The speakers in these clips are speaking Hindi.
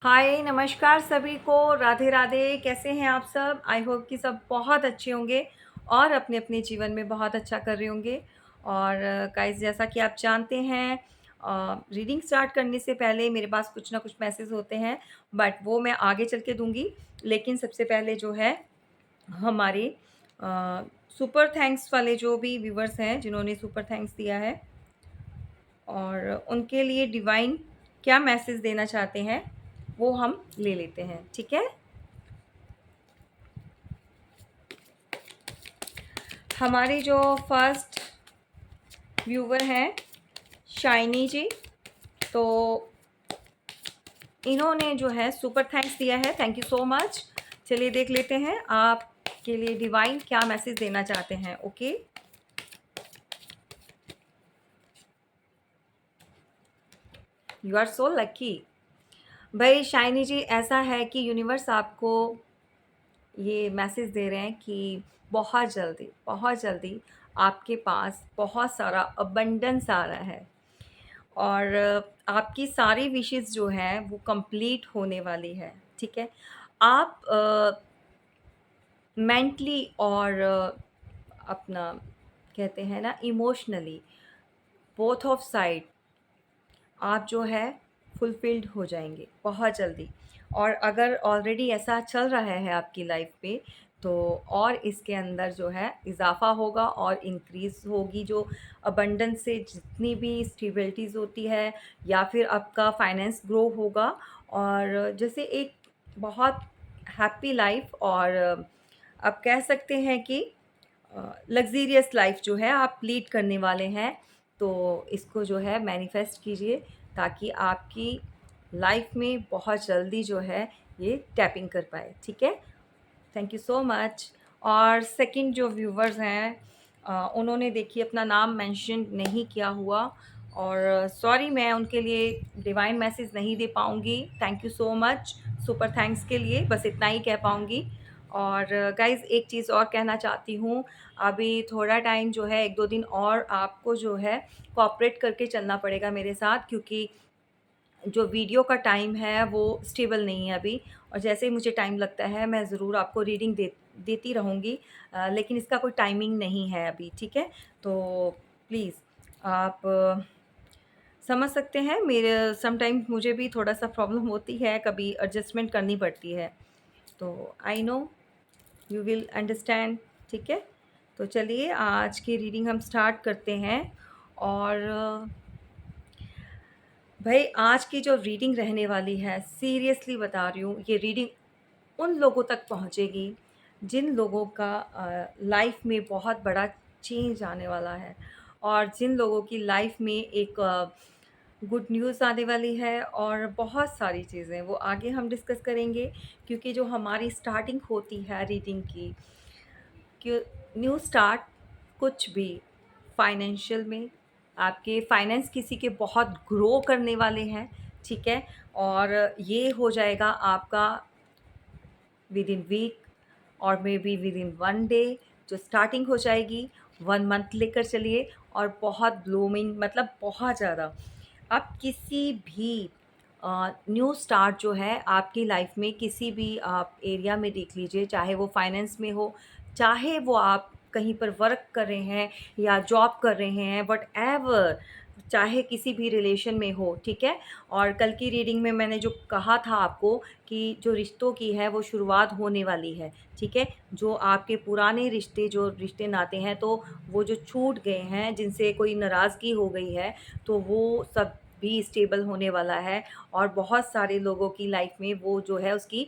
हाय नमस्कार सभी को। राधे राधे। कैसे हैं आप सब? आई होप कि सब बहुत अच्छे होंगे और अपने अपने जीवन में बहुत अच्छा कर रहे होंगे। और गाइस, जैसा कि आप जानते हैं, रीडिंग स्टार्ट करने से पहले मेरे पास कुछ ना कुछ मैसेज होते हैं, बट वो मैं आगे चल के दूंगी। लेकिन सबसे पहले जो है हमारे सुपर थैंक्स वाले जो भी व्यूवर्स हैं जिन्होंने सुपर थैंक्स दिया है, और उनके लिए डिवाइन क्या मैसेज देना चाहते हैं वो हम ले लेते हैं। ठीक है। हमारे जो फर्स्ट व्यूवर हैं शाइनी जी, तो इन्होंने जो है सुपर थैंक्स दिया है। Thank you so much. चलिए देख लेते हैं आपके लिए डिवाइन क्या मैसेज देना चाहते हैं। Okay, you are so lucky. भाई शाइनी जी, ऐसा है कि यूनिवर्स आपको ये मैसेज दे रहे हैं कि बहुत जल्दी आपके पास बहुत सारा अबंडेंस आ रहा है, और आपकी सारी विशेस जो हैं वो कंप्लीट होने वाली है। ठीक है। आप मेंटली और अपना कहते हैं ना इमोशनली, बोथ ऑफ साइड आप जो है फुलफ़िल्ड हो जाएँगे बहुत जल्दी। और अगर ऑलरेडी ऐसा चल रहा है आपकी लाइफ पे, तो और इसके अंदर जो है इज़ाफ़ा होगा और इंक्रीज़ होगी जो अबंडेंस से जितनी भी स्टेबिलिटीज़ होती है, या फिर आपका फाइनेंस ग्रो होगा। और जैसे एक बहुत हैप्पी लाइफ, और आप कह सकते हैं कि लग्ज़रियस लाइफ जो है आप लीड करने वाले हैं। तो इसको जो है मैनिफेस्ट कीजिए, ताकि आपकी लाइफ में बहुत जल्दी जो है ये टैपिंग कर पाए। ठीक है। Thank you so much. और सेकंड जो व्यूवर्स हैं, उन्होंने देखिए अपना नाम मेंशन नहीं किया हुआ, और सॉरी, मैं उनके लिए डिवाइन मैसेज नहीं दे पाऊँगी। Thank you so much super thanks के लिए, बस इतना ही कह पाऊँगी। और गाइज़, एक चीज़ और कहना चाहती हूँ। अभी थोड़ा टाइम जो है 1-2 दिन और आपको जो है कोऑपरेट करके चलना पड़ेगा मेरे साथ, क्योंकि जो वीडियो का टाइम है वो स्टेबल नहीं है अभी। और जैसे ही मुझे टाइम लगता है मैं ज़रूर आपको रीडिंग देती रहूँगी, लेकिन इसका कोई टाइमिंग नहीं है अभी। ठीक है। तो प्लीज़ आप समझ सकते हैं, मेरे समटाइम्स मुझे भी थोड़ा सा प्रॉब्लम होती है, कभी एडजस्टमेंट करनी पड़ती है। तो I know you will understand. ठीक है। तो चलिए आज की रीडिंग हम स्टार्ट करते हैं। और भाई, आज की जो रीडिंग रहने वाली है, सीरियसली बता रही हूँ, ये रीडिंग उन लोगों तक पहुँचेगी जिन लोगों का लाइफ में बहुत बड़ा चेंज आने वाला है, और जिन लोगों की लाइफ में एक गुड न्यूज़ आने वाली है, और बहुत सारी चीज़ें वो आगे हम डिस्कस करेंगे। क्योंकि जो हमारी स्टार्टिंग होती है रीडिंग की, कि न्यू स्टार्ट कुछ भी फाइनेंशियल में, आपके फाइनेंस किसी के बहुत ग्रो करने वाले हैं। ठीक है। और ये हो जाएगा आपका विद इन वीक, और may be with in 1 day जो स्टार्टिंग हो जाएगी। 1 मंथ लेकर चलिए, और बहुत ब्लूमिंग, मतलब बहुत ज़्यादा। आप किसी भी न्यू स्टार्ट जो है आपकी लाइफ में किसी भी आप एरिया में देख लीजिए, चाहे वो फाइनेंस में हो, चाहे वो आप कहीं पर वर्क कर रहे हैं या जॉब कर रहे हैं, वट चाहे किसी भी रिलेशन में हो। ठीक है। और कल की रीडिंग में मैंने जो कहा था आपको, कि जो रिश्तों की है वो शुरुआत होने वाली है। ठीक है। जो आपके पुराने रिश्ते, जो रिश्ते नाते हैं, तो वो जो छूट गए हैं, जिनसे कोई नाराज़गी हो गई है, तो वो सब भी स्टेबल होने वाला है। और बहुत सारे लोगों की लाइफ में वो जो है उसकी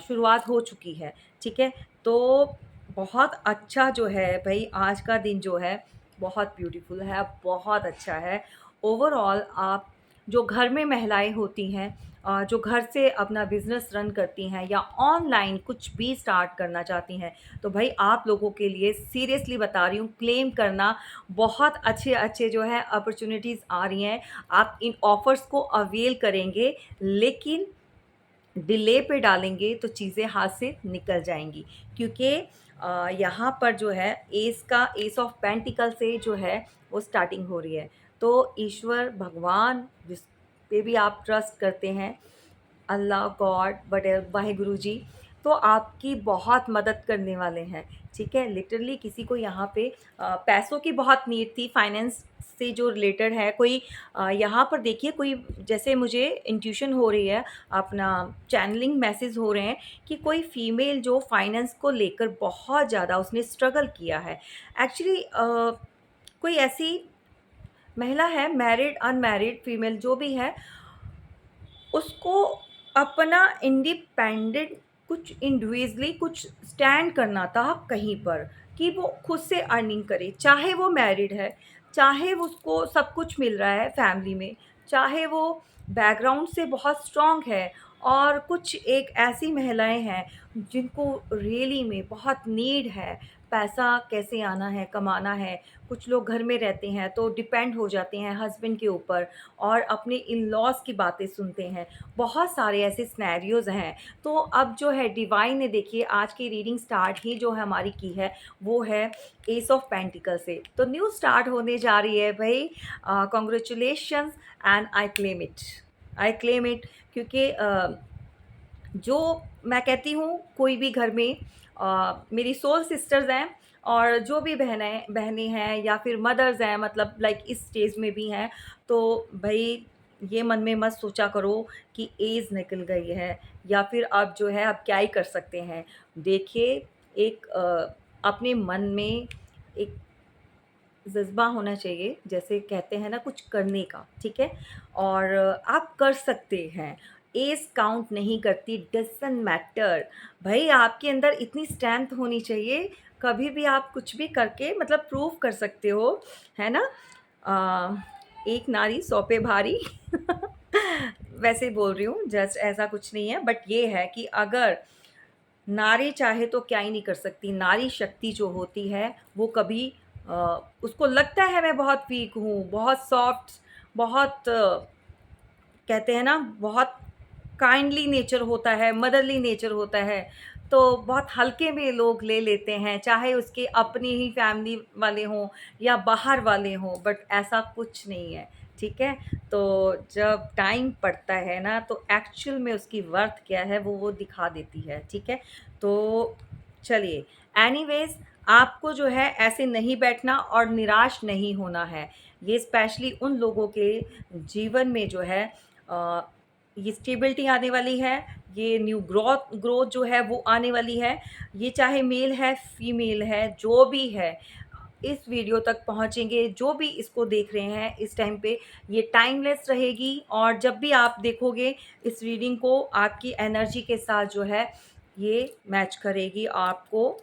शुरुआत हो चुकी है। ठीक है। तो बहुत अच्छा जो है भाई, आज का दिन जो है बहुत ब्यूटीफुल है, बहुत अच्छा है। ओवरऑल आप जो घर में महिलाएं होती हैं, जो घर से अपना बिज़नेस रन करती हैं या ऑनलाइन कुछ भी स्टार्ट करना चाहती हैं, तो भाई आप लोगों के लिए सीरियसली बता रही हूँ, क्लेम करना। बहुत अच्छे अच्छे जो है अपॉर्चुनिटीज़ आ रही हैं। आप इन ऑफ़र्स को अवेल करेंगे, लेकिन डिले पे डालेंगे तो चीज़ें हाथ से निकल जाएँगी। क्योंकि यहाँ पर जो है एस ऑफ पेंटिकल से जो है वो स्टार्टिंग हो रही है। तो ईश्वर भगवान जिस पे भी आप ट्रस्ट करते हैं, अल्लाह, गॉड, बड़े वाहेगुरु जी, तो आपकी बहुत मदद करने वाले हैं, ठीक है? लिटरली किसी को यहाँ पे पैसों की बहुत नीड थी, फाइनेंस से जो रिलेटेड है, कोई यहाँ पर देखिए कोई, जैसे मुझे इंट्यूशन हो रही है, अपना चैनलिंग मैसेज हो रहे हैं कि कोई फीमेल जो फाइनेंस को लेकर बहुत ज़्यादा उसने स्ट्रगल किया है। एक्चुअली कोई ऐसी महिला है, मैरिड, अनमैरिड फीमेल जो भी है, उसको अपना इंडिपेंडेंट कुछ इंडिविजुअली कुछ स्टैंड करना था कहीं पर, कि वो खुद से अर्निंग करे, चाहे वो मैरिड है, चाहे वो उसको सब कुछ मिल रहा है फैमिली में, चाहे वो बैकग्राउंड से बहुत स्ट्रॉन्ग है, और कुछ एक ऐसी महिलाएं हैं जिनको रियली में बहुत नीड है, पैसा कैसे आना है, कमाना है। कुछ लोग घर में रहते हैं तो डिपेंड हो जाते हैं हस्बैंड के ऊपर और अपने इन लॉज की बातें सुनते हैं। बहुत सारे ऐसे सिनेरियोज़ हैं। तो अब जो है डिवाइन ने, देखिए आज की रीडिंग स्टार्ट ही जो है हमारी की है वो है एस ऑफ पेंटिकल से। तो न्यू स्टार्ट होने जा रही है भाई, congratulations and I claim it, I claim it, क्योंकि जो मैं कहती हूँ कोई भी घर में मेरी सोल सिस्टर्स हैं और जो भी बहनें हैं या फिर मदर्स हैं, मतलब लाइक इस स्टेज में भी हैं, तो भाई ये मन में मत सोचा करो कि एज निकल गई है या फिर अब जो है अब क्या ही कर सकते हैं। देखिए, एक अपने मन में एक जज्बा होना चाहिए, जैसे कहते हैं ना कुछ करने का, ठीक है? और आप कर सकते हैं, एज काउंट नहीं करती, डज़न्ट मैटर। भाई आपके अंदर इतनी स्ट्रेंथ होनी चाहिए, कभी भी आप कुछ भी करके मतलब प्रूव कर सकते हो, है ना? एक नारी सौ पे भारी वैसे बोल रही हूँ, जस्ट ऐसा कुछ नहीं है, बट ये है कि अगर नारी चाहे तो क्या ही नहीं कर सकती। नारी शक्ति जो होती है वो कभी अ, उसको लगता है मैं बहुत वीक हूँ, बहुत सॉफ्ट, बहुत कहते हैं ना बहुत काइंडली नेचर होता है, मदरली नेचर होता है, तो बहुत हल्के में लोग ले लेते हैं, चाहे उसके अपनी ही फैमिली वाले हों या बाहर वाले हों, बट ऐसा कुछ नहीं है, ठीक है? तो जब टाइम पड़ता है ना तो एक्चुअल में उसकी वर्थ क्या है वो दिखा देती है, ठीक है? तो चलिए, एनीवेज़ आपको जो है ऐसे नहीं बैठना और निराश नहीं होना है। ये स्पेशली उन लोगों के जीवन में जो है अ, ये स्टेबिलिटी आने वाली है, ये न्यू ग्रोथ ग्रोथ जो है वो आने वाली है। ये चाहे मेल है, फीमेल है, जो भी है, इस वीडियो तक पहुँचेंगे, जो भी इसको देख रहे हैं इस टाइम पे, ये टाइमलेस रहेगी और जब भी आप देखोगे इस रीडिंग को, आपकी एनर्जी के साथ जो है ये मैच करेगी, आपको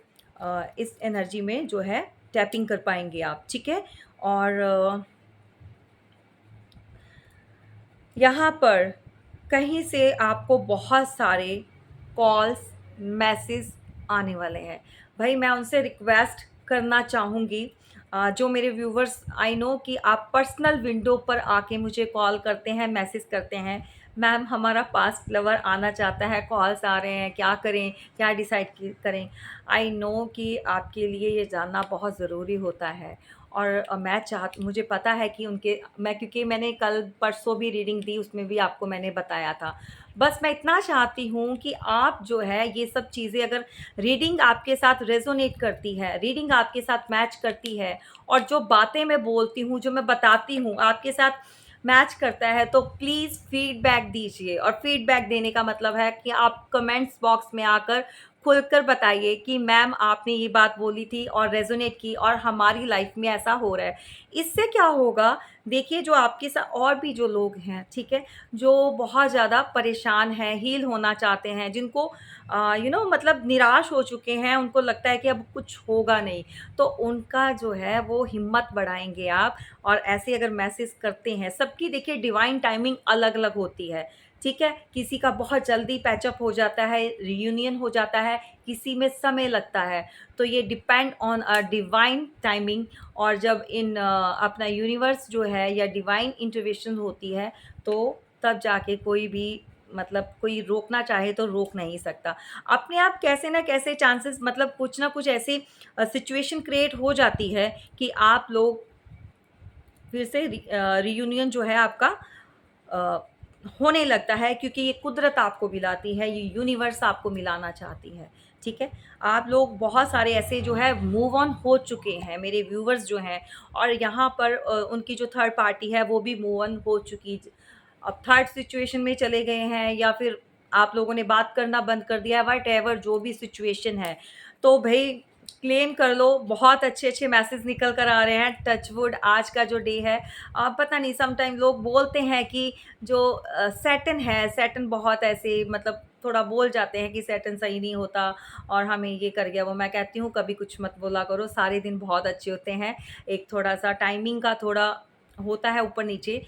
इस एनर्जी में जो है टैपिंग कर पाएँगे आप, ठीक है? और यहाँ पर कहीं से आपको बहुत सारे कॉल्स, मैसेज आने वाले हैं। भाई मैं उनसे रिक्वेस्ट करना चाहूँगी, जो मेरे व्यूवर्स, आई नो कि आप पर्सनल विंडो पर आके मुझे कॉल करते हैं, मैसेज करते हैं, मैम हमारा पास्ट लवर आना चाहता है, कॉल्स आ रहे हैं, क्या करें, क्या डिसाइड करें। आई नो कि आपके लिए ये जानना बहुत ज़रूरी होता है और मुझे पता है कि क्योंकि मैंने कल परसों भी रीडिंग दी, उसमें भी आपको मैंने बताया था। बस मैं इतना चाहती हूँ कि आप जो है ये सब चीज़ें, अगर रीडिंग आपके साथ रेज़ोनेट करती है, रीडिंग आपके साथ मैच करती है और जो बातें मैं बोलती हूँ, जो मैं बताती हूँ आपके साथ मैच करता है, तो प्लीज़ फीडबैक दीजिए। और फीडबैक देने का मतलब है कि आप कमेंट्स बॉक्स में आकर खुलकर बताइए कि मैम आपने ये बात बोली थी और रेज़ोनेट की और हमारी लाइफ में ऐसा हो रहा है। इससे क्या होगा, देखिए जो आपके साथ और भी जो लोग हैं, ठीक है? जो बहुत ज़्यादा परेशान हैं, हील होना चाहते हैं, जिनको मतलब निराश हो चुके हैं, उनको लगता है कि अब कुछ होगा नहीं, तो उनका जो है वो हिम्मत बढ़ाएँगे आप। और ऐसे अगर मैसेज करते हैं, सबकी देखिए डिवाइन टाइमिंग अलग-अलग होती है, ठीक है? किसी का बहुत जल्दी पैचअप हो जाता है, रियूनियन हो जाता है, किसी में समय लगता है। तो ये डिपेंड ऑन डिवाइन टाइमिंग। और जब अपना यूनिवर्स जो है या डिवाइन इंटरवेंशन होती है, तो तब जाके कोई भी, मतलब कोई रोकना चाहे तो रोक नहीं सकता। अपने आप कैसे ना कैसे चांसेस, मतलब कुछ ना कुछ ऐसी सिचुएशन क्रिएट हो जाती है कि आप लोग फिर से रियूनियन जो है आपका होने लगता है, क्योंकि ये कुदरत आपको मिलाती है, ये यूनिवर्स आपको मिलाना चाहती है, ठीक है? आप लोग बहुत सारे ऐसे जो है मूव ऑन हो चुके हैं, मेरे व्यूअर्स जो हैं, और यहाँ पर उनकी जो थर्ड पार्टी है वो भी मूव ऑन हो चुकी, अब थर्ड सिचुएशन में चले गए हैं, या फिर आप लोगों ने बात करना बंद कर दिया है, व्हाटएवर जो भी सिचुएशन है। तो भई क्लेम कर लो, बहुत अच्छे-अच्छे मैसेज निकल कर आ रहे हैं, टच वुड आज का जो डे है। पता नहीं, सम टाइम लोग बोलते हैं कि जो सैटर्न है, सैटर्न बहुत ऐसे मतलब थोड़ा बोल जाते हैं कि सैटर्न सही नहीं होता और हमें ये कर गया वो। मैं कहती हूँ कभी कुछ मत बोला करो, सारे दिन बहुत अच्छे होते हैं। एक थोड़ा-सा टाइमिंग का थोड़ा होता है ऊपर-नीचे।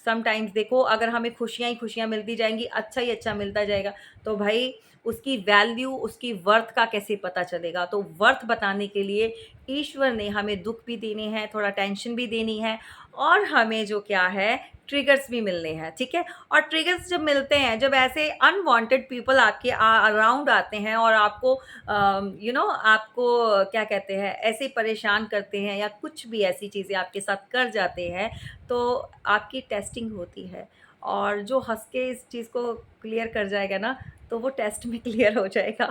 समटाइम्स देखो, अगर हमें खुशियाँ ही खुशियाँ मिलती जाएँगी, अच्छा ही अच्छा मिलता जाएगा, तो भाई उसकी वैल्यू, उसकी वर्थ का कैसे पता चलेगा? तो वर्थ बताने के लिए ईश्वर ने हमें दुःख भी देने हैं, थोड़ा टेंशन भी देनी है, और हमें जो क्या है ट्रिगर्स भी मिलने हैं, ठीक है? और ट्रिगर्स जब मिलते हैं, जब ऐसे अनवांटेड पीपल आपके अराउंड आते हैं और आपको आपको क्या कहते हैं, ऐसे परेशान करते हैं या कुछ भी ऐसी चीज़ें आपके साथ कर जाते हैं, तो आपकी टेस्टिंग होती है, और जो हँस के इस चीज़ को क्लियर कर जाएगा ना, तो वो टेस्ट में क्लियर हो जाएगा।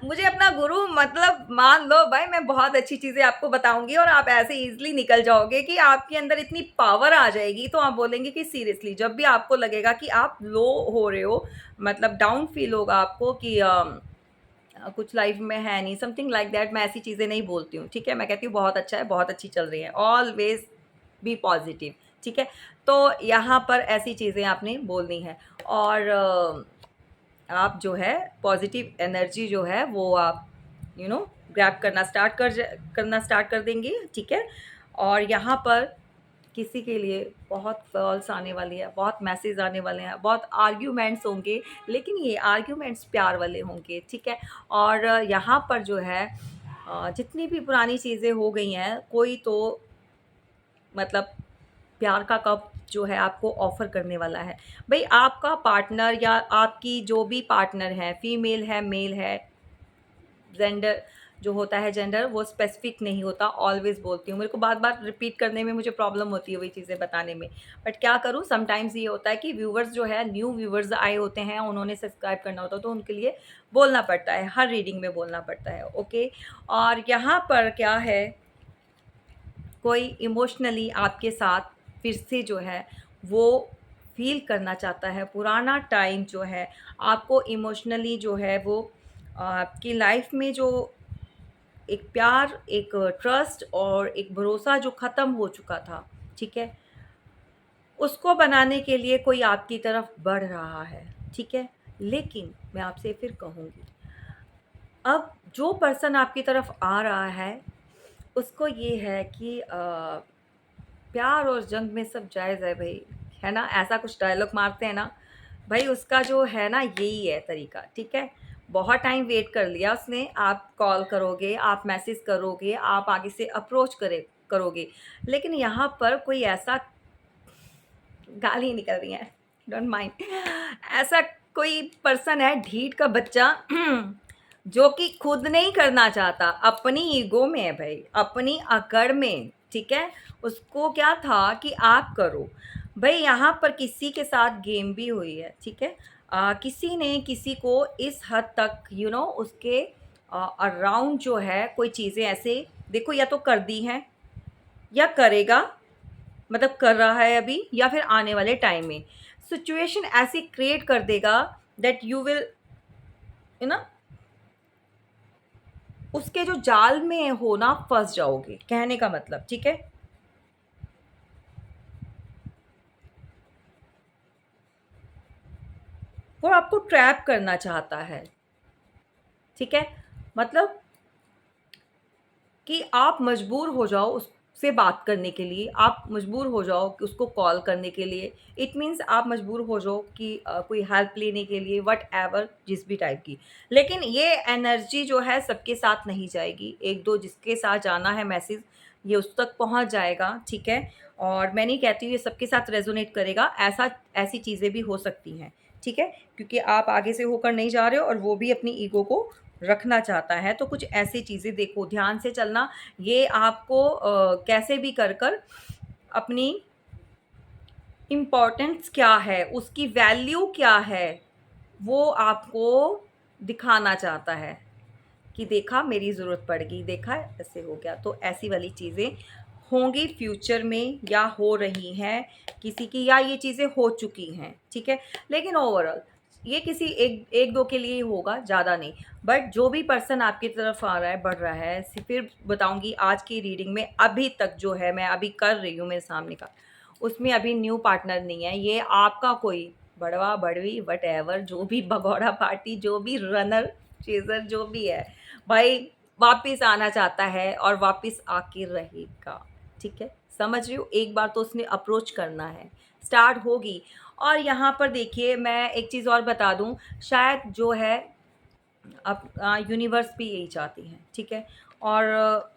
मुझे अपना गुरु मतलब मान लो भाई, मैं बहुत अच्छी चीज़ें आपको बताऊँगी और आप ऐसे ईज़िली निकल जाओगे कि आपके अंदर इतनी पावर आ जाएगी, तो आप बोलेंगे कि सीरियसली जब भी आपको लगेगा कि आप लो हो रहे हो, मतलब डाउन फ़ील होगा आपको कि कुछ लाइफ़ में है नहीं, समथिंग लाइक दैट, मैं ऐसी चीज़ें नहीं बोलती हूँ, ठीक है? मैं कहती हूँ बहुत अच्छा है, बहुत अच्छी चल रही है, ऑलवेज़ बी पॉज़िटिव, ठीक है? तो यहाँ पर ऐसी चीज़ें आपने बोलनी है, और आप जो है पॉजिटिव एनर्जी जो है वो आप ग्रैब करना स्टार्ट कर देंगे, ठीक है? और यहाँ पर किसी के लिए बहुत कॉल्स आने वाली है, बहुत मैसेज आने वाले हैं, बहुत आर्ग्यूमेंट्स होंगे, लेकिन ये आर्ग्यूमेंट्स प्यार वाले होंगे, ठीक है? और यहाँ पर जो है जितनी भी पुरानी चीज़ें हो गई हैं, कोई तो मतलब प्यार का कप जो है आपको ऑफ़र करने वाला है। भई आपका पार्टनर या आपकी जो भी पार्टनर है, फीमेल है, मेल है, जेंडर जो होता है, जेंडर वो स्पेसिफ़िक नहीं होता, ऑलवेज़ बोलती हूँ। मेरे को बार-बार रिपीट करने में मुझे प्रॉब्लम होती है वही चीज़ें बताने में। बट क्या करूँ, समटाइम्स ये होता है कि व्यूअर्स जो है, न्यू व्यूअर्स आए होते हैं, उन्होंने सब्सक्राइब करना होता है, तो उनके लिए बोलना पड़ता है, हर रीडिंग में बोलना पड़ता है, ओके? और यहाँ पर क्या है, कोई इमोशनली आपके साथ फिर से जो है वो फ़ील करना चाहता है, पुराना टाइम जो है, आपको इमोशनली जो है वो आपकी लाइफ में जो एक प्यार, एक ट्रस्ट और एक भरोसा जो ख़त्म हो चुका था, ठीक है? उसको बनाने के लिए कोई आपकी तरफ बढ़ रहा है, ठीक है? लेकिन मैं आपसे फिर कहूँगी, अब जो पर्सन आपकी तरफ आ रहा है, उसको ये है कि प्यार और जंग में सब जायज़ है भई, है ना? ऐसा कुछ डायलॉग मारते हैं ना, भई उसका जो है ना यही है तरीका, ठीक है? बहुत टाइम वेट कर लिया उसने, आप कॉल करोगे, आप मैसेज करोगे, आप आगे से अप्रोच करोगे, लेकिन यहाँ पर कोई ऐसा, गाली निकल रही हैं, डोंट माइंड, ऐसा कोई पर्सन है ढीठ का बच्चा जो कि खुद नहीं करना चाहता, अपनी ईगो में है भाई, अपनी अकड़ में, ठीक है? उसको क्या था कि आप करो। भई यहाँ पर किसी के साथ गेम भी हुई है, ठीक है? किसी ने किसी को इस हद तक उसके अराउंड जो है कोई चीज़ें ऐसे देखो, या तो कर दी हैं या करेगा, मतलब कर रहा है अभी या फिर आने वाले टाइम में। सिचुएशन ऐसी क्रिएट कर देगा that you will you know उसके जो जाल में हो ना, फँस जाओगे, कहने का मतलब, ठीक है? वो आपको ट्रैप करना चाहता है, ठीक है? मतलब कि आप मजबूर हो जाओ उससे बात करने के लिए, आप मजबूर हो जाओ कि उसको कॉल करने के लिए। इट मीन्स आप मजबूर हो जाओ कि कोई हेल्प लेने के लिए, व्हाटएवर जिस भी टाइप की। लेकिन ये एनर्जी जो है सबके साथ नहीं जाएगी, 1-2 जिसके साथ जाना है मैसेज, ये उस तक पहुँच जाएगा, ठीक है? और मैं नहीं कहती हूँ ये सबके साथ रेज़ोनेट करेगा, ऐसी चीज़ें भी हो सकती हैं, ठीक है? क्योंकि आप आगे से होकर नहीं जा रहे हो और वो भी अपनी ईगो को रखना चाहता है, तो कुछ ऐसी चीज़ें देखो, ध्यान से चलना। ये आपको कैसे भी कर अपनी इम्पोर्टेंस क्या है, उसकी वैल्यू क्या है, वो आपको दिखाना चाहता है कि देखा मेरी ज़रूरत पड़ गई, देखा ऐसे हो गया। तो ऐसी वाली चीज़ें होंगी फ्यूचर में या हो रही हैं किसी की, या ये चीज़ें हो चुकी हैं, ठीक है। लेकिन ओवरऑल ये किसी एक एक दो के लिए ही होगा, ज़्यादा नहीं। बट जो भी पर्सन आपकी तरफ आ रहा है, बढ़ रहा है, फिर बताऊंगी आज की रीडिंग में अभी तक जो है मैं अभी कर रही हूँ मेरे सामने का, उसमें अभी न्यू पार्टनर नहीं है। ये आपका कोई बड़वा बड़वी वट एवर, जो भी भगौड़ा पार्टी, जो भी रनर चेजर जो भी है भाई, वापिस आना चाहता है और वापिस आके रहेगा, ठीक है। समझ रही हो, एक बार तो उसने अप्रोच करना है, स्टार्ट होगी। और यहाँ पर देखिए मैं एक चीज़ और बता दूँ, शायद जो है अब यूनिवर्स भी यही चाहती हैं, ठीक है। और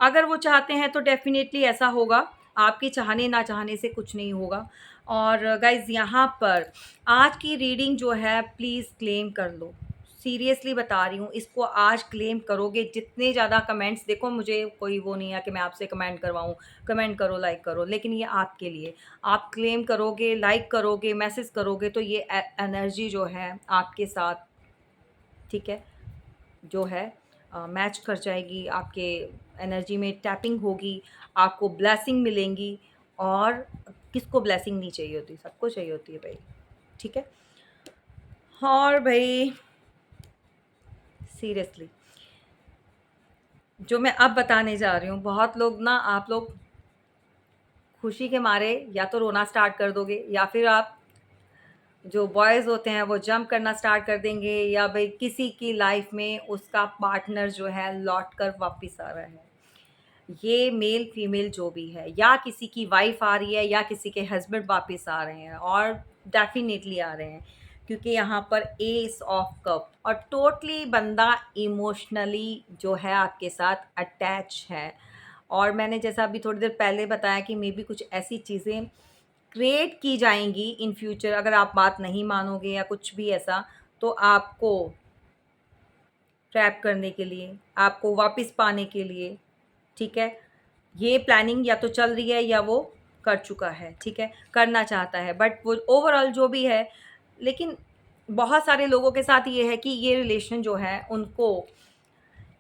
अगर वो चाहते हैं तो डेफ़िनेटली ऐसा होगा, आपके चाहने ना चाहने से कुछ नहीं होगा। और गाइज़ यहाँ पर आज की रीडिंग जो है प्लीज़ क्लेम कर लो, सीरियसली बता रही हूँ, इसको आज क्लेम करोगे, जितने ज़्यादा कमेंट्स, देखो मुझे कोई वो नहीं है कि मैं आपसे कमेंट करवाऊँ, कमेंट करो, लाइक करो, लेकिन ये आपके लिए, आप क्लेम करोगे, लाइक करोगे, मैसेज करोगे, तो ये एनर्जी जो है आपके साथ, ठीक है, जो है मैच कर जाएगी, आपके एनर्जी में टैपिंग होगी, आपको ब्लेसिंग मिलेंगी। और किसको ब्लेसिंग नहीं चाहिए होती, सबको चाहिए होती है भाई, ठीक है। और भाई सीरियसली जो मैं अब बताने जा रही हूँ, बहुत लोग ना, आप लोग खुशी के मारे या तो रोना स्टार्ट कर दोगे, या फिर आप जो बॉयज़ होते हैं वो जंप करना स्टार्ट कर देंगे, या भाई किसी की लाइफ में उसका पार्टनर जो है लौट कर वापस आ रहा है। ये मेल फीमेल जो भी है, या किसी की वाइफ आ रही है, या किसी के हस्बैंड वापस आ रहे हैं, और डेफिनेटली आ रहे हैं, क्योंकि यहाँ पर एस ऑफ कप, और टोटली बंदा इमोशनली जो है आपके साथ अटैच है। और मैंने जैसा अभी थोड़ी देर पहले बताया कि मे बी कुछ ऐसी चीज़ें क्रिएट की जाएंगी इन फ्यूचर, अगर आप बात नहीं मानोगे या कुछ भी ऐसा, तो आपको ट्रैप करने के लिए, आपको वापस पाने के लिए, ठीक है। ये प्लानिंग या तो चल रही है या वो कर चुका है, ठीक है, करना चाहता है, बट वो ओवरऑल जो भी है। लेकिन बहुत सारे लोगों के साथ ये है कि ये रिलेशन जो है उनको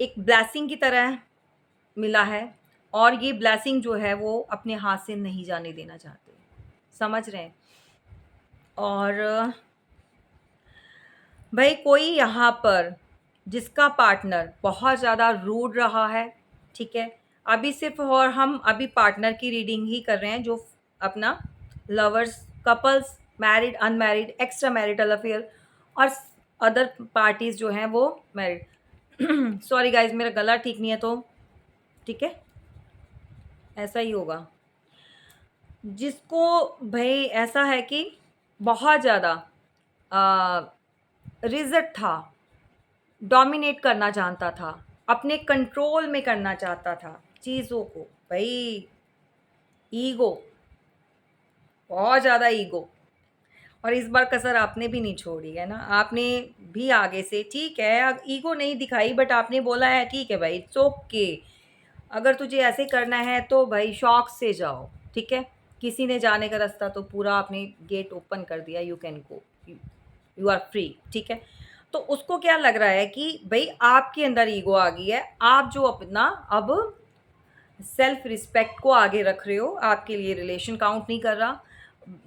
एक ब्लेसिंग की तरह मिला है, और ये ब्लेसिंग जो है वो अपने हाथ से नहीं जाने देना चाहते, समझ रहे हैं। और भाई कोई यहाँ पर जिसका पार्टनर बहुत ज़्यादा रूड रहा है, ठीक है, अभी सिर्फ, और हम अभी पार्टनर की रीडिंग ही कर रहे हैं, जो अपना lovers, couples, married, unmarried, extra marital affair, और अदर पार्टीज़ जो हैं वो मैरिड। सॉरी गाइज, मेरा गला ठीक नहीं है, तो ठीक है, ऐसा ही होगा। जिसको भाई ऐसा है कि बहुत ज़्यादा रिजट था, डोमिनेट करना जानता था, अपने कंट्रोल में करना चाहता था चीज़ों को, भाई ईगो, बहुत ज़्यादा ईगो। और इस बार कसर आपने भी नहीं छोड़ी है ना, आपने भी आगे से, ठीक है, ईगो नहीं दिखाई, बट आपने बोला है ठीक है भाई, इट्स ओके, अगर तुझे ऐसे करना है तो भाई शौक से जाओ, ठीक है। किसी ने जाने का रास्ता तो पूरा आपने गेट ओपन कर दिया, you can go, you are free, ठीक है। तो उसको क्या लग रहा है कि भाई आपके अंदर ईगो आ गई है, आप जो अपना अब सेल्फ रिस्पेक्ट को आगे रख रहे हो, आपके लिए रिलेशन काउंट नहीं कर रहा,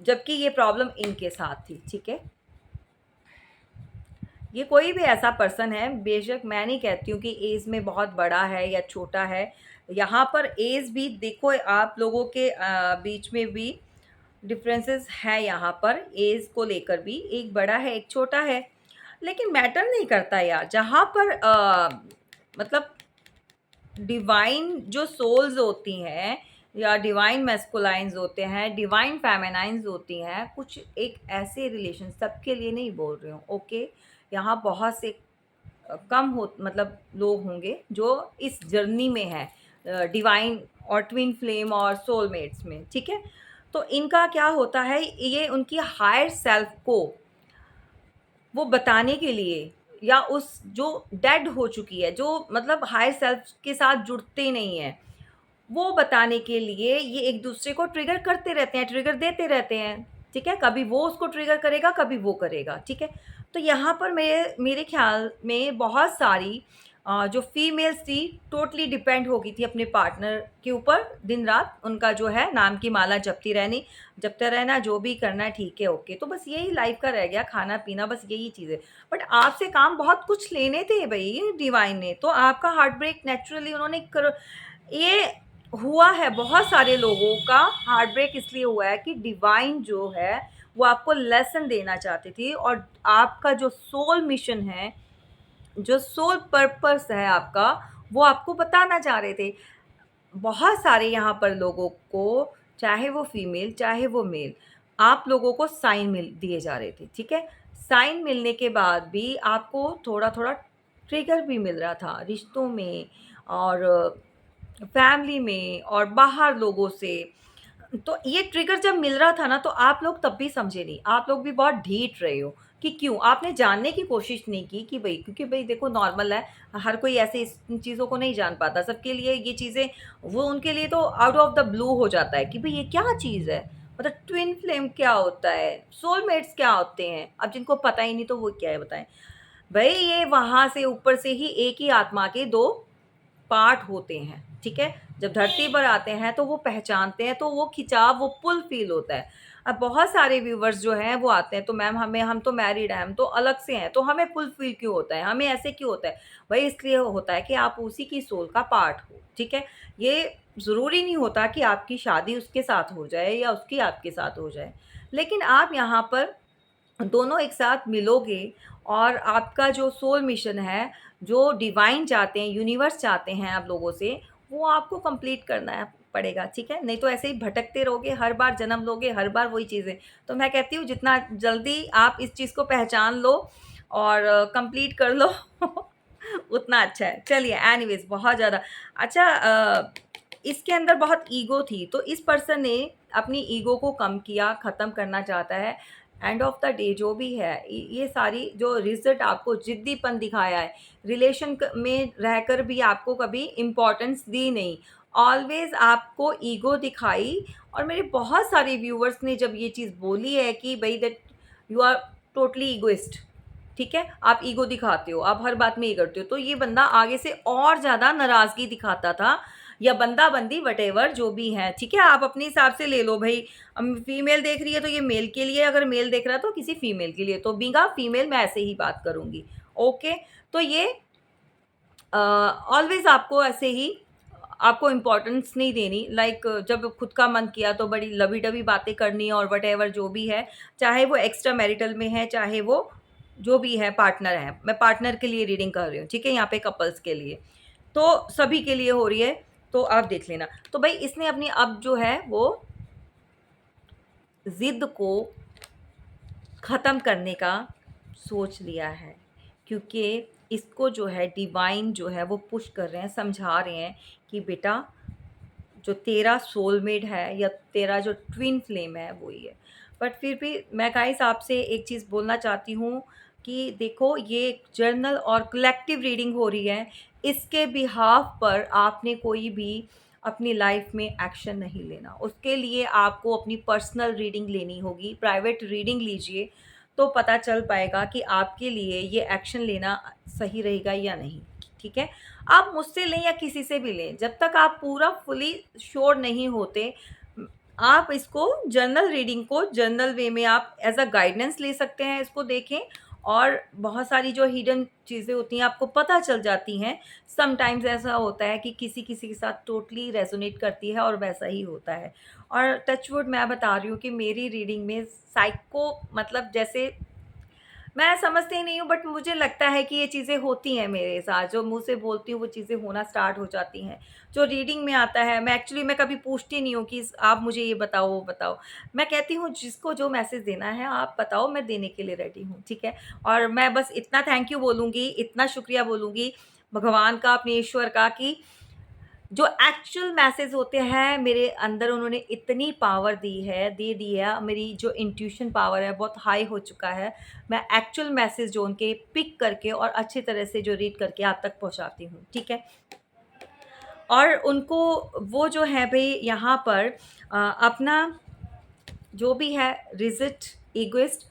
जबकि ये प्रॉब्लम इनके साथ थी, ठीक है। ये कोई भी ऐसा पर्सन है, बेशक मैं नहीं कहती हूँ कि एज में बहुत बड़ा है या छोटा है, यहाँ पर एज भी देखो, आप लोगों के बीच में भी डिफरेंसेस है, यहाँ पर एज को लेकर भी, एक बड़ा है एक छोटा है, लेकिन मैटर नहीं करता यार, जहाँ पर मतलब डिवाइन जो सोल्स होती हैं, या डिवाइन मैस्कुलाइंस होते हैं, डिवाइन फेमिनाइंस होती हैं, कुछ एक ऐसे रिलेशन, सबके लिए नहीं बोल रही हूँ, ओके। यहाँ बहुत से कम हो, मतलब लोग होंगे जो इस जर्नी में है डिवाइन और ट्विन फ्लेम और सोलमेट्स में, ठीक है। तो इनका क्या होता है, ये उनकी हायर सेल्फ को वो बताने के लिए, या उस जो डेड हो चुकी है, जो मतलब हायर सेल्फ के साथ जुड़ते नहीं हैं, वो बताने के लिए ये एक दूसरे को ट्रिगर करते रहते हैं, ट्रिगर देते रहते हैं, ठीक है? कभी वो उसको ट्रिगर करेगा, कभी वो करेगा, ठीक है? तो यहाँ पर मेरे मेरे ख़्याल में बहुत सारी जो फीमेल्स थी टोटली डिपेंड हो गई थी अपने पार्टनर के ऊपर, दिन-रात उनका जो है नाम की माला जपते रहना, जो भी करना है ठीक है, ओके। तो बस यही लाइफ़ का रह गया, खाना-पीना बस यही चीज़ है। बट आपसे काम बहुत कुछ लेने थे भई डिवाइन ने, तो आपका हार्ट ब्रेक नेचुरली उन्होंने कर ये हुआ है, बहुत सारे लोगों का हार्ट ब्रेक इसलिए हुआ है कि डिवाइन जो है, वो आपको लेसन देना चाहती थी और आपका जो सोल मिशन है, जो सोल पर्पस है आपका, वो आपको बताना चाह रहे थे। बहुत सारे यहाँ पर लोगों को, चाहे वो फीमेल, चाहे वो मेल, आप लोगों को साइन मिल दिए जा रहे थे, ठीक है? साइन मिलने के बाद भी आपको थोड़ा-थोड़ा ट्रिगर भी मिल रहा था रिश्तों में और फैमिली में और बाहर लोगों से। तो ये ट्रिगर जब मिल रहा था ना, तो आप लोग तब भी समझे नहीं। आप लोग भी बहुत ढीठ रहे हो कि क्यों? आपने जानने की कोशिश नहीं की कि भई, क्योंकि भई देखो नॉर्मल है, हर कोई ऐसे इस इन चीज़ों को नहीं जान पाता। सबके लिए ये चीज़ें, वो उनके लिए तो आउट ऑफ द ब्लू हो जाता है कि भई ये क्या चीज़ है? मतलब ट्विन फ्लेम क्या होता है? सोलमेट्स क्या होते हैं? अब जिनको पता ही नहीं तो वो क्या है बताएँ? भई ये वहाँ से ऊपर से ही एक ही आत्मा के 2 पार्ट होते हैं, ठीक है? जब धरती पर आते हैं तो वो पहचानते हैं, तो वो खिंचाव, वो पुल फ़ील होता है। अब बहुत सारे व्यूअर्स जो हैं वो आते हैं, तो मैम हम तो मैरिड हैं, हम तो अलग से हैं, तो हमें पुल फ़ील क्यों होता है? हमें ऐसे क्यों होता है? भई इसलिए होता है कि आप उसी की सोल का पार्ट हो, ठीक है? ये ज़रूरी नहीं होता कि आपकी शादी उसके साथ हो जाए या उसकी आपके साथ हो जाए। लेकिन आप यहाँ पर दोनों एक साथ मिलोगे और आपका जो सोल मिशन है, जो डिवाइन चाहते हैं, यूनिवर्स चाहते हैं आप लोगों से, वो आपको कंप्लीट करना है पड़ेगा, ठीक है? नहीं तो ऐसे ही भटकते रहोगे, हर बार जन्म लोगे, हर बार वही चीज़ें। तो मैं कहती हूँ जितना जल्दी आप इस चीज़ को पहचान लो और कंप्लीट कर लो उतना अच्छा है। चलिए एनीवेज़ बहुत ज़्यादा अच्छा इसके अंदर बहुत ईगो थी, तो इस पर्सन ने अपनी ईगो को कम किया, ख़त्म करना चाहता है। एंड ऑफ द डे जो भी है, ये सारी जो रिज़ल्ट आपको ज़िद्दीपन दिखाया है, रिलेशन में रहकर भी आपको कभी इम्पोर्टेंस दी नहीं, ऑलवेज़ आपको ईगो दिखाई। और मेरे बहुत सारे व्यूअर्स ने जब ये चीज़ बोली है कि भई that you are totally egoist, ठीक है? आप ईगो दिखाते हो, आप हर बात में ये करते हो, तो ये बंदा आगे से और ज़्यादा नाराज़गी दिखाता था या बंदा-बंदी व्हाटएवर जो भी है, ठीक है? आप अपने हिसाब से ले लो भई, फीमेल देख रही है तो ये मेल के लिए, अगर मेल देख रहा है तो किसी फीमेल के लिए, तो बीइंग अ फीमेल मैं ऐसे ही बात करूँगी, ओके? तो ये ऑलवेज़ आपको ऐसे ही आपको इम्पोर्टेंस नहीं देनी, लाइक जब खुद का मन किया तो बड़ी लवी-डवी बातें करनी और व्हाटएवर जो भी है, चाहे वो एक्स्ट्रा मैरिटल में है, चाहे वो जो भी है पार्टनर है। मैं पार्टनर के लिए रीडिंग कर रही हूँ, ठीक है? यहाँ पे कपल्स के लिए। तो सभी के लिए हो रही है, तो आप देख लेना। तो भई इसने अपनी अब जो है वो ज़िद को ख़त्म करने का सोच लिया है, क्योंकि इसको जो है डिवाइन जो है वो पुश कर रहे हैं, समझा रहे हैं कि बेटा जो तेरा सोलमेट है या तेरा जो ट्विन फ्लेम है वो ही है। बट फिर भी मैं गाइस आपसे एक चीज़ बोलना चाहती हूँ कि देखो ये एक जर्नल और कलेक्टिव रीडिंग हो रही है। इसके बिहाफ़ पर आपने कोई भी अपनी लाइफ़ में एक्शन नहीं लेना। उसके लिए आपको अपनी पर्सनल रीडिंग लेनी होगी, प्राइवेट रीडिंग लीजिए, तो पता चल पाएगा कि आपके लिए ये एक्शन लेना सही रहेगा या नहीं, ठीक है? आप मुझसे लें या किसी से भी लें, जब तक आप पूरा फुली श्योर नहीं होते, आप इसको जर्नल रीडिंग को जर्नल वे में आप एज़ अ गाइडेंस ले सकते हैं, इसको देखें। और बहुत सारी जो हिडन चीज़ें होती हैं आपको पता चल जाती हैं। समटाइम्स ऐसा होता है कि किसी-किसी के साथ टोटली रेज़ोनेट करती है और वैसा ही होता है। और टच वुड मैं बता रही हूँ कि मेरी रीडिंग में साइको मतलब जैसे मैं समझती ही नहीं हूँ, बट मुझे लगता है कि ये चीज़ें होती हैं मेरे साथ, जो मुँह से बोलती हूँ वो चीज़ें होना स्टार्ट हो जाती हैं। जो रीडिंग में आता है मैं कभी पूछती नहीं हूँ कि आप मुझे ये बताओ, वो बताओ। मैं कहती हूँ जिसको जो मैसेज देना है आप बताओ, मैं देने के लिए रेडी हूँ, ठीक है? और मैं बस इतना थैंक यू बोलूँगी, इतना शुक्रिया बोलूँगी भगवान का, अपने ईश्वर का कि जो एक्चुअल मैसेज होते हैं मेरे अंदर उन्होंने इतनी पावर दे दी है, मेरी जो इंट्यूशन पावर है बहुत हाई हो चुका है। मैं एक्चुअल मैसेज जो उनके पिक करके और अच्छी तरह से जो रीड करके आप तक पहुँचाती हूँ, ठीक है? और उनको वो जो है भई यहाँ पर अपना जो भी है रिजिड, ईगोइस्ट,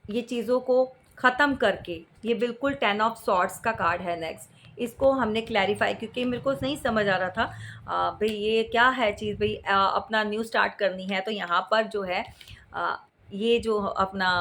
ये चीज़ों को ख़त्म करके, ये बिल्कुल 10 ऑफ सॉर्ड्स का कार्ड है नेक्स्ट। इसको हमने क्लैरिफाई, क्योंकि मेरे को नहीं समझ आ रहा था भाई ये क्या है चीज़, भाई अपना न्यू स्टार्ट करनी है तो यहाँ पर जो है अ, ये जो अपना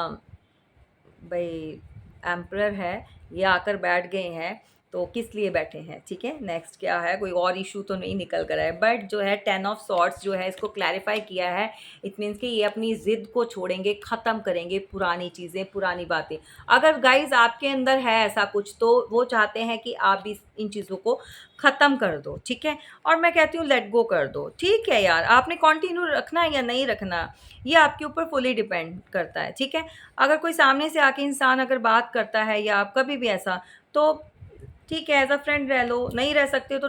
भाई एम्परर है, ये आकर बैठ गए हैं, तो किस लिए बैठे हैं, ठीक है। नेक्स्ट क्या है, कोई और इशू तो नहीं निकल कर है, बट जो है 10 ऑफ सॉर्ड्स जो है इसको क्लैरिफाई किया है। इट मीन्स कि ये अपनी ज़िद को छोड़ेंगे, ख़त्म करेंगे पुरानी चीज़ें, पुरानी बातें। अगर गाइज आपके अंदर है ऐसा कुछ, तो वो चाहते हैं कि आप भी इन चीज़ों को ख़त्म कर दो, ठीक है। और मैं कहती हूँ लेट गो कर दो, ठीक है यार, आपने कंटिन्यू रखना है या नहीं रखना, ये आपके ऊपर फुली डिपेंड करता है, ठीक है। अगर कोई सामने से आके इंसान अगर बात करता है या आप कभी भी ऐसा, तो ठीक है, एज अ फ्रेंड रह लो, नहीं रह सकते हो तो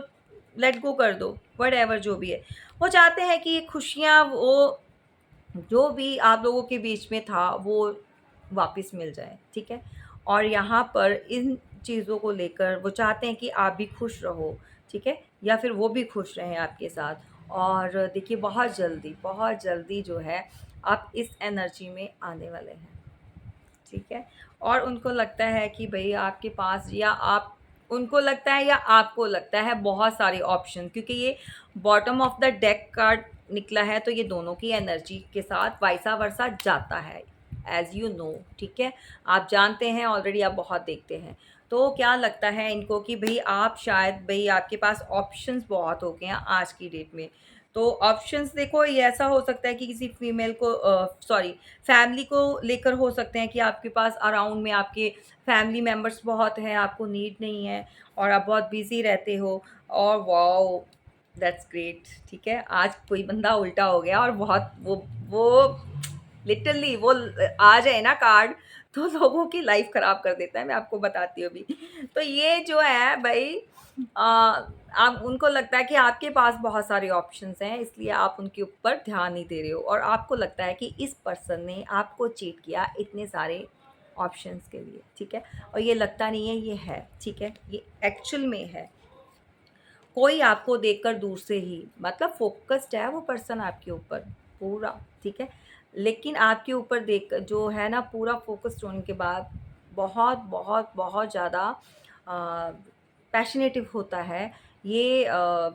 लेट गो कर दो, वट एवर जो भी है। वो चाहते हैं कि ये खुशियाँ, वो जो भी आप लोगों के बीच में था वो वापस मिल जाए, ठीक है। और यहाँ पर इन चीज़ों को लेकर वो चाहते हैं कि आप भी खुश रहो, ठीक है, या फिर वो भी खुश रहें आपके साथ। और देखिए बहुत जल्दी जो है आप इस एनर्जी में आने वाले हैं, ठीक है। और उनको लगता है कि भई आपके पास, या आप उनको लगता है या आपको लगता है बहुत सारे ऑप्शन, क्योंकि ये bottom of the deck card निकला है, तो ये दोनों की एनर्जी के साथ वाइसा वर्सा जाता है, एज़ यू नो, ठीक है। आप जानते हैं ऑलरेडी, आप बहुत देखते हैं। तो क्या लगता है इनको कि भई आप शायद, भई आपके पास ऑप्शंस बहुत हो गए हैं आज की डेट में। तो ऑप्शंस देखो, ये ऐसा हो सकता है कि किसी फीमेल को, सॉरी, फैमिली को लेकर हो सकते हैं कि आपके पास अराउंड में आपके फैमिली मेम्बर्स बहुत हैं, आपको नीड नहीं है और आप बहुत बिज़ी रहते हो। और वाओ, दैट्स ग्रेट, ठीक है। आज कोई बंदा उल्टा हो गया और बहुत वो लिटरली वो आ जाए ना कार्ड, तो लोगों की लाइफ ख़राब कर देता है, मैं आपको बताती हूँ अभी। तो ये जो है भई, आप उनको लगता है कि आपके पास बहुत सारे ऑप्शंस हैं, इसलिए आप उनके ऊपर ध्यान नहीं दे रहे हो, और आपको लगता है कि इस पर्सन ने आपको चीट किया इतने सारे ऑप्शंस के लिए, ठीक है। और ये लगता नहीं है, ये है, ठीक है, ये एक्चुअल में है। कोई आपको देखकर दूर से ही, मतलब फ़ोकस्ड है वो पर्सन आपके ऊपर पूरा, ठीक है। लेकिन आपके ऊपर देख जो है ना, पूरा फ़ोकस्ड होने के बाद बहुत ज़्यादा पैशनेटिव होता है। ये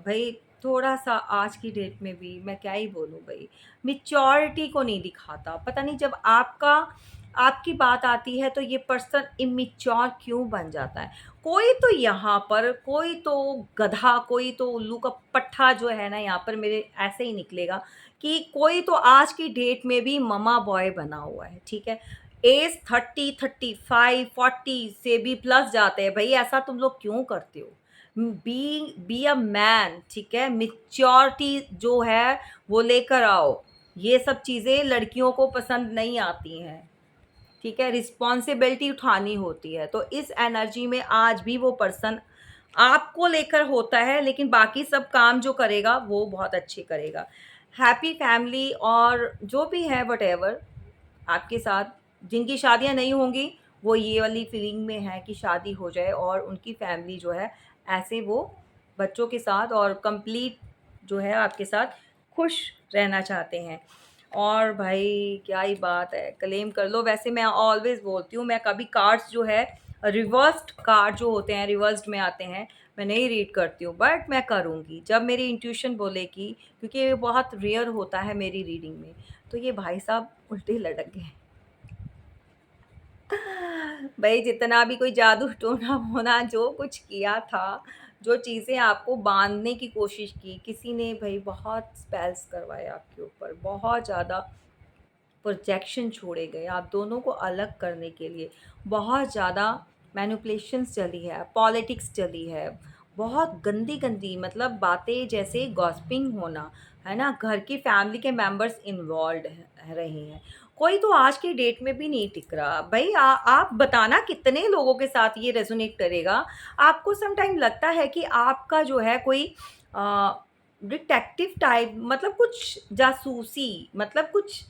भई थोड़ा-सा आज की डेट में भी मैं क्या ही बोलूँ भई, मैच्योरिटी को नहीं दिखाता। पता नहीं जब आपकी बात आती है तो ये पर्सन इमैच्योर क्यों बन जाता है। कोई तो यहाँ पर, कोई तो गधा, कोई तो उल्लू का पट्ठा जो है ना यहाँ पर मेरे ऐसे ही निकलेगा, कि कोई तो आज की डेट में भी ममा बॉय बना हुआ है, ठीक है। एज 30, 35, 40 से भी प्लस जाते हैं। भई ऐसा तुम लोग क्यों करते हो? बी अ मैन, ठीक है। मैच्योरिटी जो है वो लेकर आओ। ये सब चीज़ें लड़कियों को पसंद नहीं आती हैं। ठीक है, रिस्पॉन्सिबिलिटी उठानी होती है। तो इस एनर्जी में आज भी वो पर्सन आपको लेकर होता है, लेकिन बाकी सब काम जो करेगा वो बहुत अच्छे करेगा। हैप्पी फैमिली और जो भी है व्हाटएवर आपके साथ, जिनकी शादियाँ नहीं होंगी, वो ये वाली फीलिंग में है कि शादी हो जाए और उनकी फैमिली जो है ऐसे वो बच्चों के साथ और कंप्लीट जो है आपके साथ खुश रहना चाहते हैं। और भाई क्या ही बात है, क्लेम कर लो। वैसे मैं ऑलवेज़ बोलती हूँ, मैं कभी कार्ड्स जो है रिवर्स्ड कार्ड जो होते हैं, रिवर्स्ड में आते हैं, मैं नहीं रीड करती हूँ, बट मैं करूँगी जब मेरी इंट्यूशन बोलेगी, क्योंकि ये बहुत रेयर होता है मेरी रीडिंग में। तो ये भाई साहब उल्टे लटक गए। भई जितना भी कोई जादू टोना वोना जो कुछ किया था, जो चीज़ें आपको बाँधने की कोशिश की, किसी ने भई बहुत स्पेल्स करवाए आपके ऊपर, बहुत ज़्यादा प्रोजेक्शन छोड़े गए आप दोनों को अलग करने के लिए। बहुत ज़्यादा मैनिपुलेशंस चली है, पॉलिटिक्स चली है, बहुत गंदी-गंदी मतलब बातें, जैसे गॉसिपिंग होना, है ना? घर की फैमिली के मेंबर्स इन्वॉल्व्ड रहे हैं। कोई तो आज की डेट में भी नहीं टिक रहा। भई आप बताना कितने लोगों के साथ ये रेज़ोनेट करेगा? आपको सम टाइम लगता है कि आपका जो है कोई अ, डिटेक्टिव टाइप, मतलब कुछ जासूसी, मतलब कुछ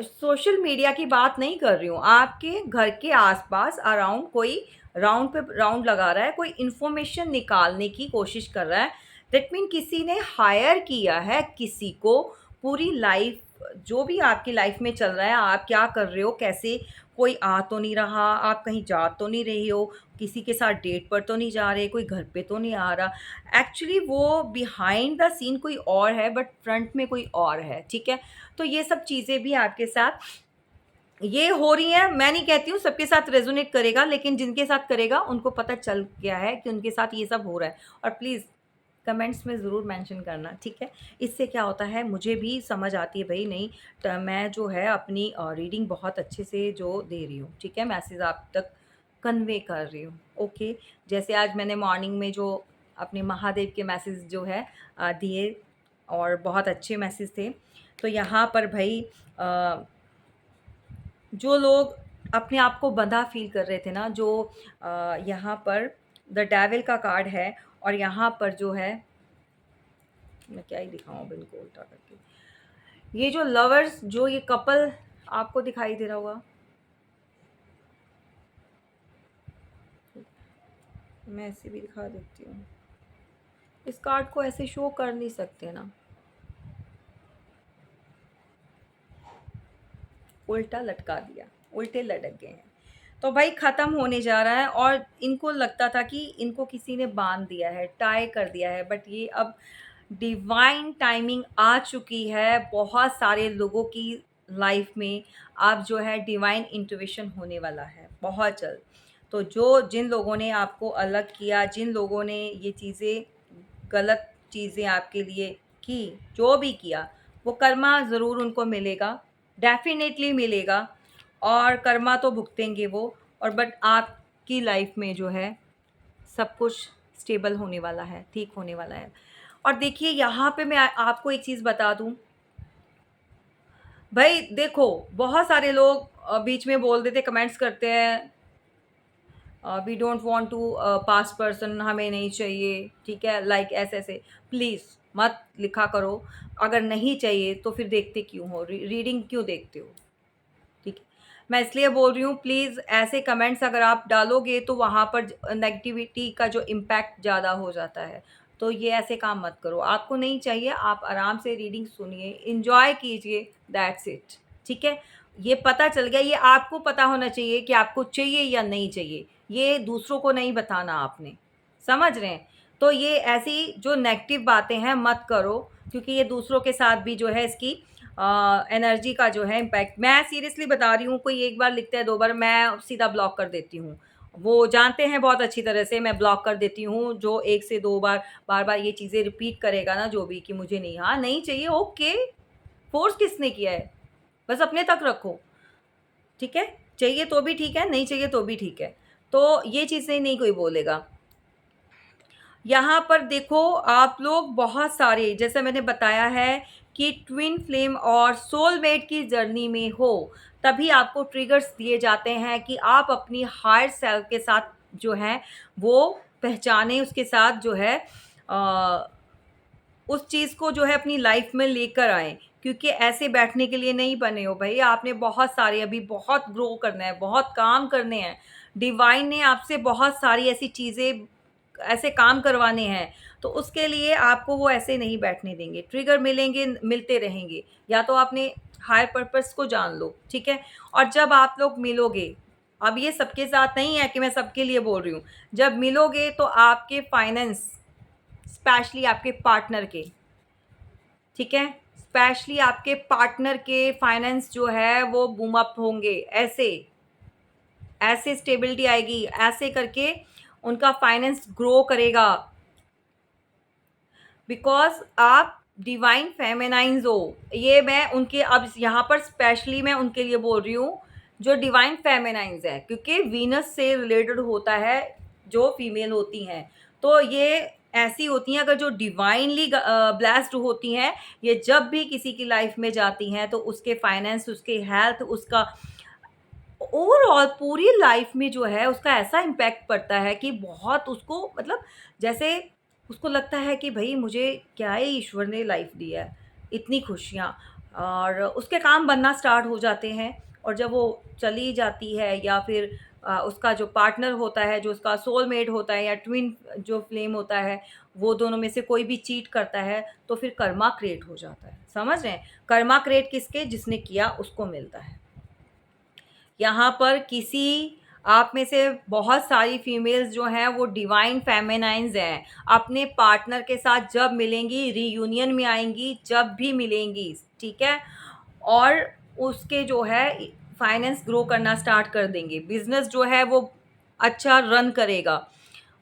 सोशल मीडिया की बात नहीं कर रही हूँ, आपके घर के आस-पास अराउंड कोई राउंड पे राउंड लगा रहा है, कोई इन्फॉर्मेशन निकालने की कोशिश कर रहा है। दैट मीन किसी ने हायर किया है किसी को पूरी लाइफ़ जो भी आपकी लाइफ में चल रहा है, आप क्या कर रहे हो, कैसे, कोई आ तो नहीं रहा, आप कहीं जा तो नहीं रही हो, किसी के साथ डेट पर तो नहीं जा रहे, कोई घर पे तो नहीं आ रहा। एक्चुअली वो बिहाइंड द सीन कोई और है, बट फ्रंट में कोई और है, ठीक है? तो ये सब चीज़ें भी आपके साथ ये हो रही हैं। मैं नहीं कहती हूँ सबके साथ रेज़ोनेट करेगा, लेकिन जिनके साथ करेगा उनको पता चल गया है कि उनके साथ ये सब हो रहा है। और प्लीज़ कमेंट्स में ज़रूर मेंशन करना, ठीक है? इससे क्या होता है, मुझे भी समझ आती है भई, नहीं मैं जो है अपनी रीडिंग बहुत अच्छे से जो दे रही हूँ, ठीक है? मैसेज आप तक कन्वे कर रही हूँ, ओके? जैसे आज मैंने मॉर्निंग में जो अपने महादेव के मैसेज जो है दिए, और बहुत अच्छे मैसेज थे। तो यहाँ पर भई जो लोग अपने आप को बंधा फ़ील कर रहे थे ना, जो यहाँ पर द डेविल का कार्ड है, और यहाँ पर जो है, मैं क्या ही दिखाऊँ अब इनको उल्टा करके। ये जो लवर्स, जो ये कपल आपको दिखाई दे रहा होगा, मैं ऐसे भी दिखा देती हूँ। इस कार्ड को ऐसे शो कर नहीं सकते ना, उल्टा लटका दिया, उल्टे लटक गए हैं। तो भाई ख़त्म होने जा रहा है, और इनको लगता था कि इनको किसी ने बांध दिया है, टाई कर दिया है, बट ये अब डिवाइन टाइमिंग आ चुकी है बहुत सारे लोगों की लाइफ में। अब जो है डिवाइन इंट्यूशन होने वाला है बहुत जल्द। तो जो जिन लोगों ने आपको अलग किया, जिन लोगों ने ये चीज़ें, गलत चीज़ें आपके लिए की, जो भी किया, वो कर्मा ज़रूर उनको मिलेगा, डेफ़िनेटली मिलेगा, और कर्मा तो भुगतेंगे वो। और बट आपकी लाइफ में जो है सब कुछ स्टेबल होने वाला है, ठीक होने वाला है। और देखिए यहाँ पे मैं आपको एक चीज़ बता दूँ, भाई देखो, बहुत सारे लोग बीच में बोल देते, कमेंट्स करते हैं, we don't want to pass person, हमें नहीं चाहिए, ठीक है? लाइक ऐसे-ऐसे प्लीज़ मत लिखा करो। अगर नहीं चाहिए तो फिर देखते क्यों हो? रीडिंग क्यों देखते हो? ठीक है? मैं इसलिए बोल रही हूँ, प्लीज़ ऐसे कमेंट्स अगर आप डालोगे तो वहाँ पर नेगेटिविटी का जो इम्पैक्ट ज़्यादा हो जाता है। तो ये ऐसे काम मत करो। आपको नहीं चाहिए, आप आराम से रीडिंग सुनिए, एन्जॉय कीजिए, दैट्स इट, ठीक है? ये पता चल गया, ये आपको पता होना चाहिए कि आपको चाहिए या नहीं चाहिए। ये दूसरों को नहीं बताना आपने, समझ रहे हैं? तो ये ऐसी जो नेगेटिव बातें हैं मत करो, क्योंकि ये दूसरों के साथ भी जो है इसकी एनर्जी का जो है इम्पैक्ट, मैं सीरियसली बता रही हूँ, कोई एक बार लिखता है, 2 बार, मैं सीधा ब्लॉक कर देती हूँ। वो जानते हैं बहुत अच्छी तरह से, मैं ब्लॉक कर देती हूँ, जो 1 से 2 बार, बार-बार ये चीज़ें रिपीट करेगा ना, जो भी कि मुझे नहीं, हाँ, नहीं चाहिए, ओके, फ़ोर्स किसने किया है? बस अपने तक रखो, ठीक है? चाहिए तो भी ठीक है, नहीं चाहिए तो भी ठीक है। तो ये चीज़ें नहीं कोई बोलेगा। यहाँ पर देखो, आप लोग बहुत सारे, जैसे मैंने बताया है कि ट्विन फ्लेम और सोलमेट की जर्नी में हो, तभी आपको ट्रिगर्स दिए जाते हैं कि आप अपनी हायर सेल्फ के साथ जो है वो पहचानें, उसके साथ जो है अ, उस चीज़ को जो है अपनी लाइफ में लेकर आएँ, क्योंकि ऐसे बैठने के लिए नहीं बने हो भई, आपने बहुत सारे, अभी बहुत ग्रो करना है, बहुत काम करने हैं। डिवाइन ने आपसे बहुत सारी ऐसी चीज़ें, ऐसे काम करवाने हैं, तो उसके लिए आपको वो ऐसे नहीं बैठने देंगे। ट्रिगर मिलेंगे, मिलते रहेंगे, या तो आपने हायर पर्पस को जान लो, ठीक है? और जब आप लोग मिलोगे, अब ये सबके साथ नहीं है कि मैं सबके लिए बोल रही हूँ, जब मिलोगे तो आपके फाइनेंस, स्पेशली आपके पार्टनर के, ठीक है? स्पेशली आपके पार्टनर के फाइनेंस जो है वो बूम अप होंगे, ऐसे, ऐसे स्टेबिलिटी आएगी, ऐसे करके उनका फाइनेंस ग्रो करेगा, बिकॉज़ आप डिवाइन फेमिनाइन्स हो। ये मैं उनके, अब यहाँ पर स्पेशली मैं उनके लिए बोल रही हूँ, जो डिवाइन फेमिनाइन्स हैं, क्योंकि वीनस से रिलेटेड होता है, जो फीमेल होती हैं। तो ये ऐसी होती हैं, अगर जो डिवाइनली ब्लेस्ड होती हैं, ये जब भी किसी की लाइफ में जाती हैं, तो उसके फाइनेंस, उसके हेल्थ, उसका ओवरऑल पूरी लाइफ में जो है उसका ऐसा इम्पैक्ट पड़ता है कि बहुत उसको, मतलब जैसे उसको लगता है कि भई मुझे क्या ही ईश्वर ने लाइफ दी है, इतनी खुशियाँ, और उसके काम बनना स्टार्ट हो जाते हैं। और जब वो चली जाती है, या फिर उसका जो पार्टनर होता है, जो उसका सोलमेट होता है या ट्विन जो फ्लेम होता है, वो दोनों में से कोई भी चीट करता है, तो फिर कर्मा क्रिएट हो जाता है। समझ रहे हैं? कर्मा क्रिएट किसके? जिसने किया उसको मिलता है। यहाँ पर किसी आप में से बहुत सारी फीमेल्स जो हैं वो डिवाइन फेमिनाइन्स हैं। अपने पार्टनर के साथ जब मिलेंगी, रीयूनियन में आएँगी, जब भी मिलेंगी, ठीक है? और उसके जो है फाइनेंस ग्रो करना स्टार्ट कर देंगे। बिज़नेस जो है वो अच्छा रन करेगा।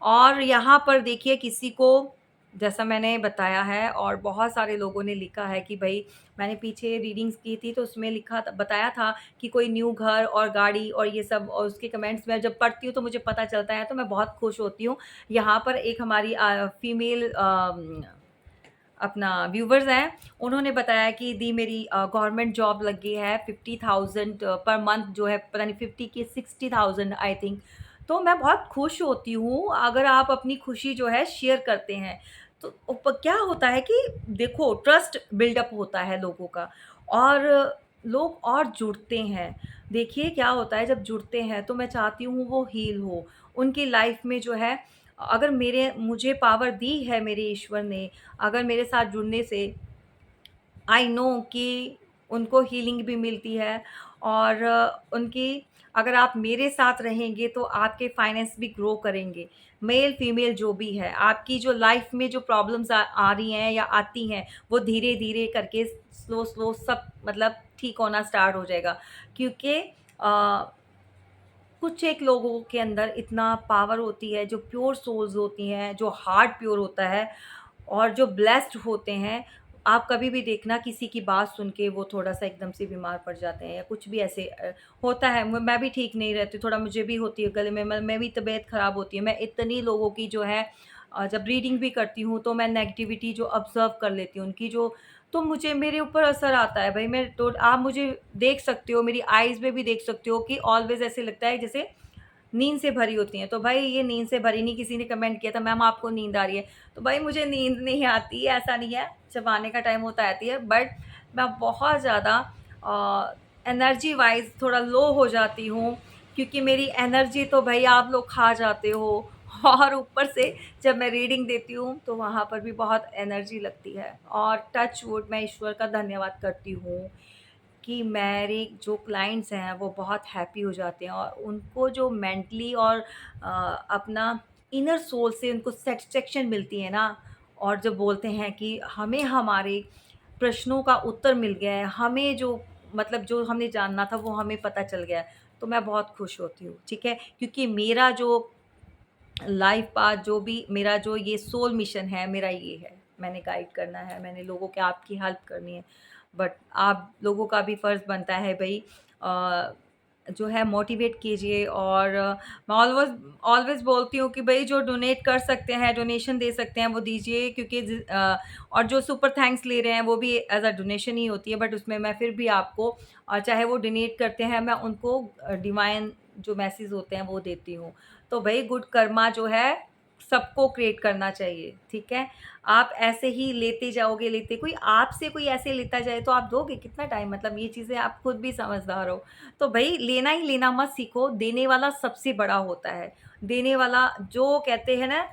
और यहाँ पर देखिए किसी को जैसा मैंने बताया है और बहुत सारे लोगों ने लिखा है कि भई मैंने पीछे रीडिंग्स की थी तो उसमें लिखा था बताया था कि कोई न्यू घर और गाड़ी और ये सब और उसके कमेंट्स मैं जब पढ़ती हूँ तो मुझे पता चलता है तो मैं बहुत खुश होती हूँ। यहाँ पर एक हमारी फीमेल अपना व्यूवर्स हैं, उन्होंने बताया कि दी मेरी गवर्नमेंट जॉब लग गई है 50,000 पर मंथ जो है पता नहीं 50 की 60,000 आई थिंक। तो मैं बहुत खुश होती हूँ अगर आप अपनी खुशी जो है शेयर करते हैं। तो क्या होता है कि देखो ट्रस्ट बिल्डअप होता है लोगों का और लोग और जुड़ते हैं। देखिए क्या होता है जब जुड़ते हैं तो मैं चाहती हूँ वो हील हो। उनकी लाइफ में जो है अगर मेरे मुझे पावर दी है मेरे ईश्वर ने, अगर मेरे साथ जुड़ने से आई नो कि उनको हीलिंग भी मिलती है और उनकी अगर आप मेरे साथ रहेंगे तो आपके फाइनेंस भी ग्रो करेंगे। मेल फीमेल जो भी है, आपकी जो लाइफ में जो प्रॉब्लम्स आ रही हैं या आती हैं, वो धीरे-धीरे करके स्लो-स्लो सब मतलब ठीक होना स्टार्ट हो जाएगा। क्योंकि कुछ एक लोगों के अंदर इतना पावर होती है, जो प्योर सोल्स होती हैं, जो हार्ट प्योर होता है और जो ब्लेस्ड होते हैं, आप कभी भी देखना किसी की बात सुन के वो थोड़ा-सा एकदम से बीमार पड़ जाते हैं या कुछ भी ऐसे होता है। मैं भी ठीक नहीं रहती, थोड़ा मुझे भी होती है गले में मैं भी तबीयत ख़राब होती है। मैं इतनी लोगों की जो है जब रीडिंग भी करती हूँ तो मैं नेगेटिविटी जो ऑब्ज़र्व कर लेती हूँ उनकी जो तो मुझे मेरे ऊपर असर आता है। भई मैं तो आप मुझे देख सकते हो, मेरी आईज़ में भी देख सकते हो कि ऑलवेज़ ऐसे लगता है जैसे नींद से भरी होती हैं। तो भाई ये नींद से भरी नहीं किसी ने कमेंट किया था मैम आपको नींद आ रही है। तो भाई मुझे नींद नहीं आती, ऐसा नहीं है, जब आने का टाइम होता है आती है बट मैं बहुत ज़्यादा एनर्जी वाइज़ थोड़ा लो हो जाती हूँ क्योंकि मेरी एनर्जी तो भई आप लोग खा जाते हो और ऊपर से जब मैं रीडिंग देती हूँ तो वहाँ पर भी बहुत एनर्जी लगती है और टच वुड मैं ईश्वर का धन्यवाद करती हूँ कि मेरे जो क्लाइंट्स हैं वो बहुत हैप्पी हो जाते हैं और उनको जो मेंटली और अपना इनर सोल से उनको सैटिस्फैक्शन मिलती है ना और जब बोलते हैं कि हमें हमारे प्रश्नों का उत्तर मिल गया है, हमें जो मतलब जो हमने जानना था वो हमें पता चल गया है, तो मैं बहुत खुश होती हूँ, ठीक है? क्योंकि मेरा जो लाइफ पाथ जो भी मेरा जो ये सोल मिशन है मेरा ये है मैंने गाइड करना है मैंने लोगों के आपकी हेल्प करनी है बट आप लोगों का भी फ़र्ज़ बनता है भाई जो है मोटिवेट कीजिए और मैं ऑलवेज़ ऑलवेज़ बोलती हूँ कि भई जो डोनेट कर सकते हैं, डोनेशन दे सकते हैं वो दीजिए क्योंकि और जो सुपर थैंक्स ले रहे हैं वो भी एज़ अ डोनेशन ही होती है बट उसमें मैं फिर भी आपको चाहे वो डोनेट करते हैं मैं उनको डिवाइन जो मैसेज होते हैं वो देती हूँ। तो भई गुड कर्मा जो है सबको क्रिएट करना चाहिए, ठीक है? आप ऐसे ही लेते जाओगे लेते कोई आपसे कोई ऐसे लेता जाए तो आप दोगे कितना टाइम मतलब ये चीज़ें आप खुद भी समझदार हो। तो भई लेना ही लेना मत सीखो, देने वाला सबसे बड़ा होता है। देने वाला जो कहते हैं ना,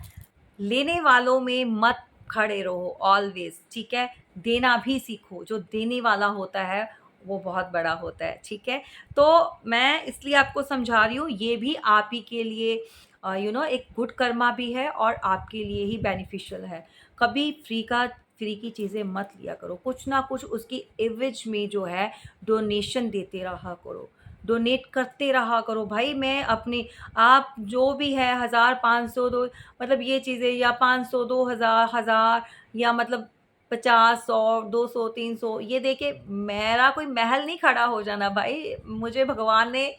लेने वालों में मत खड़े रहो ऑलवेज़, ठीक है? देना भी सीखो, जो देने वाला होता है वो बहुत बड़ा होता है, ठीक है? तो मैं इसलिए आपको समझा रही हूँ, ये भी आप ही के लिए एक गुड कर्मा भी है और आपके लिए ही बेनिफिशियल है। कभी फ्री की चीज़ें मत लिया करो, कुछ ना कुछ उसकी एवज़ में जो है डोनेशन देते रहा करो, डोनेट करते रहा करो। भाई मैं अपनी आप जो भी है 1000, 500 दो मतलब ये चीज़ें या 500, 2000, 1000 या मतलब 50, 100, 200, 300 ये देके मेरा कोई महल नहीं खड़ा हो जाना भाई, मुझे भगवान ने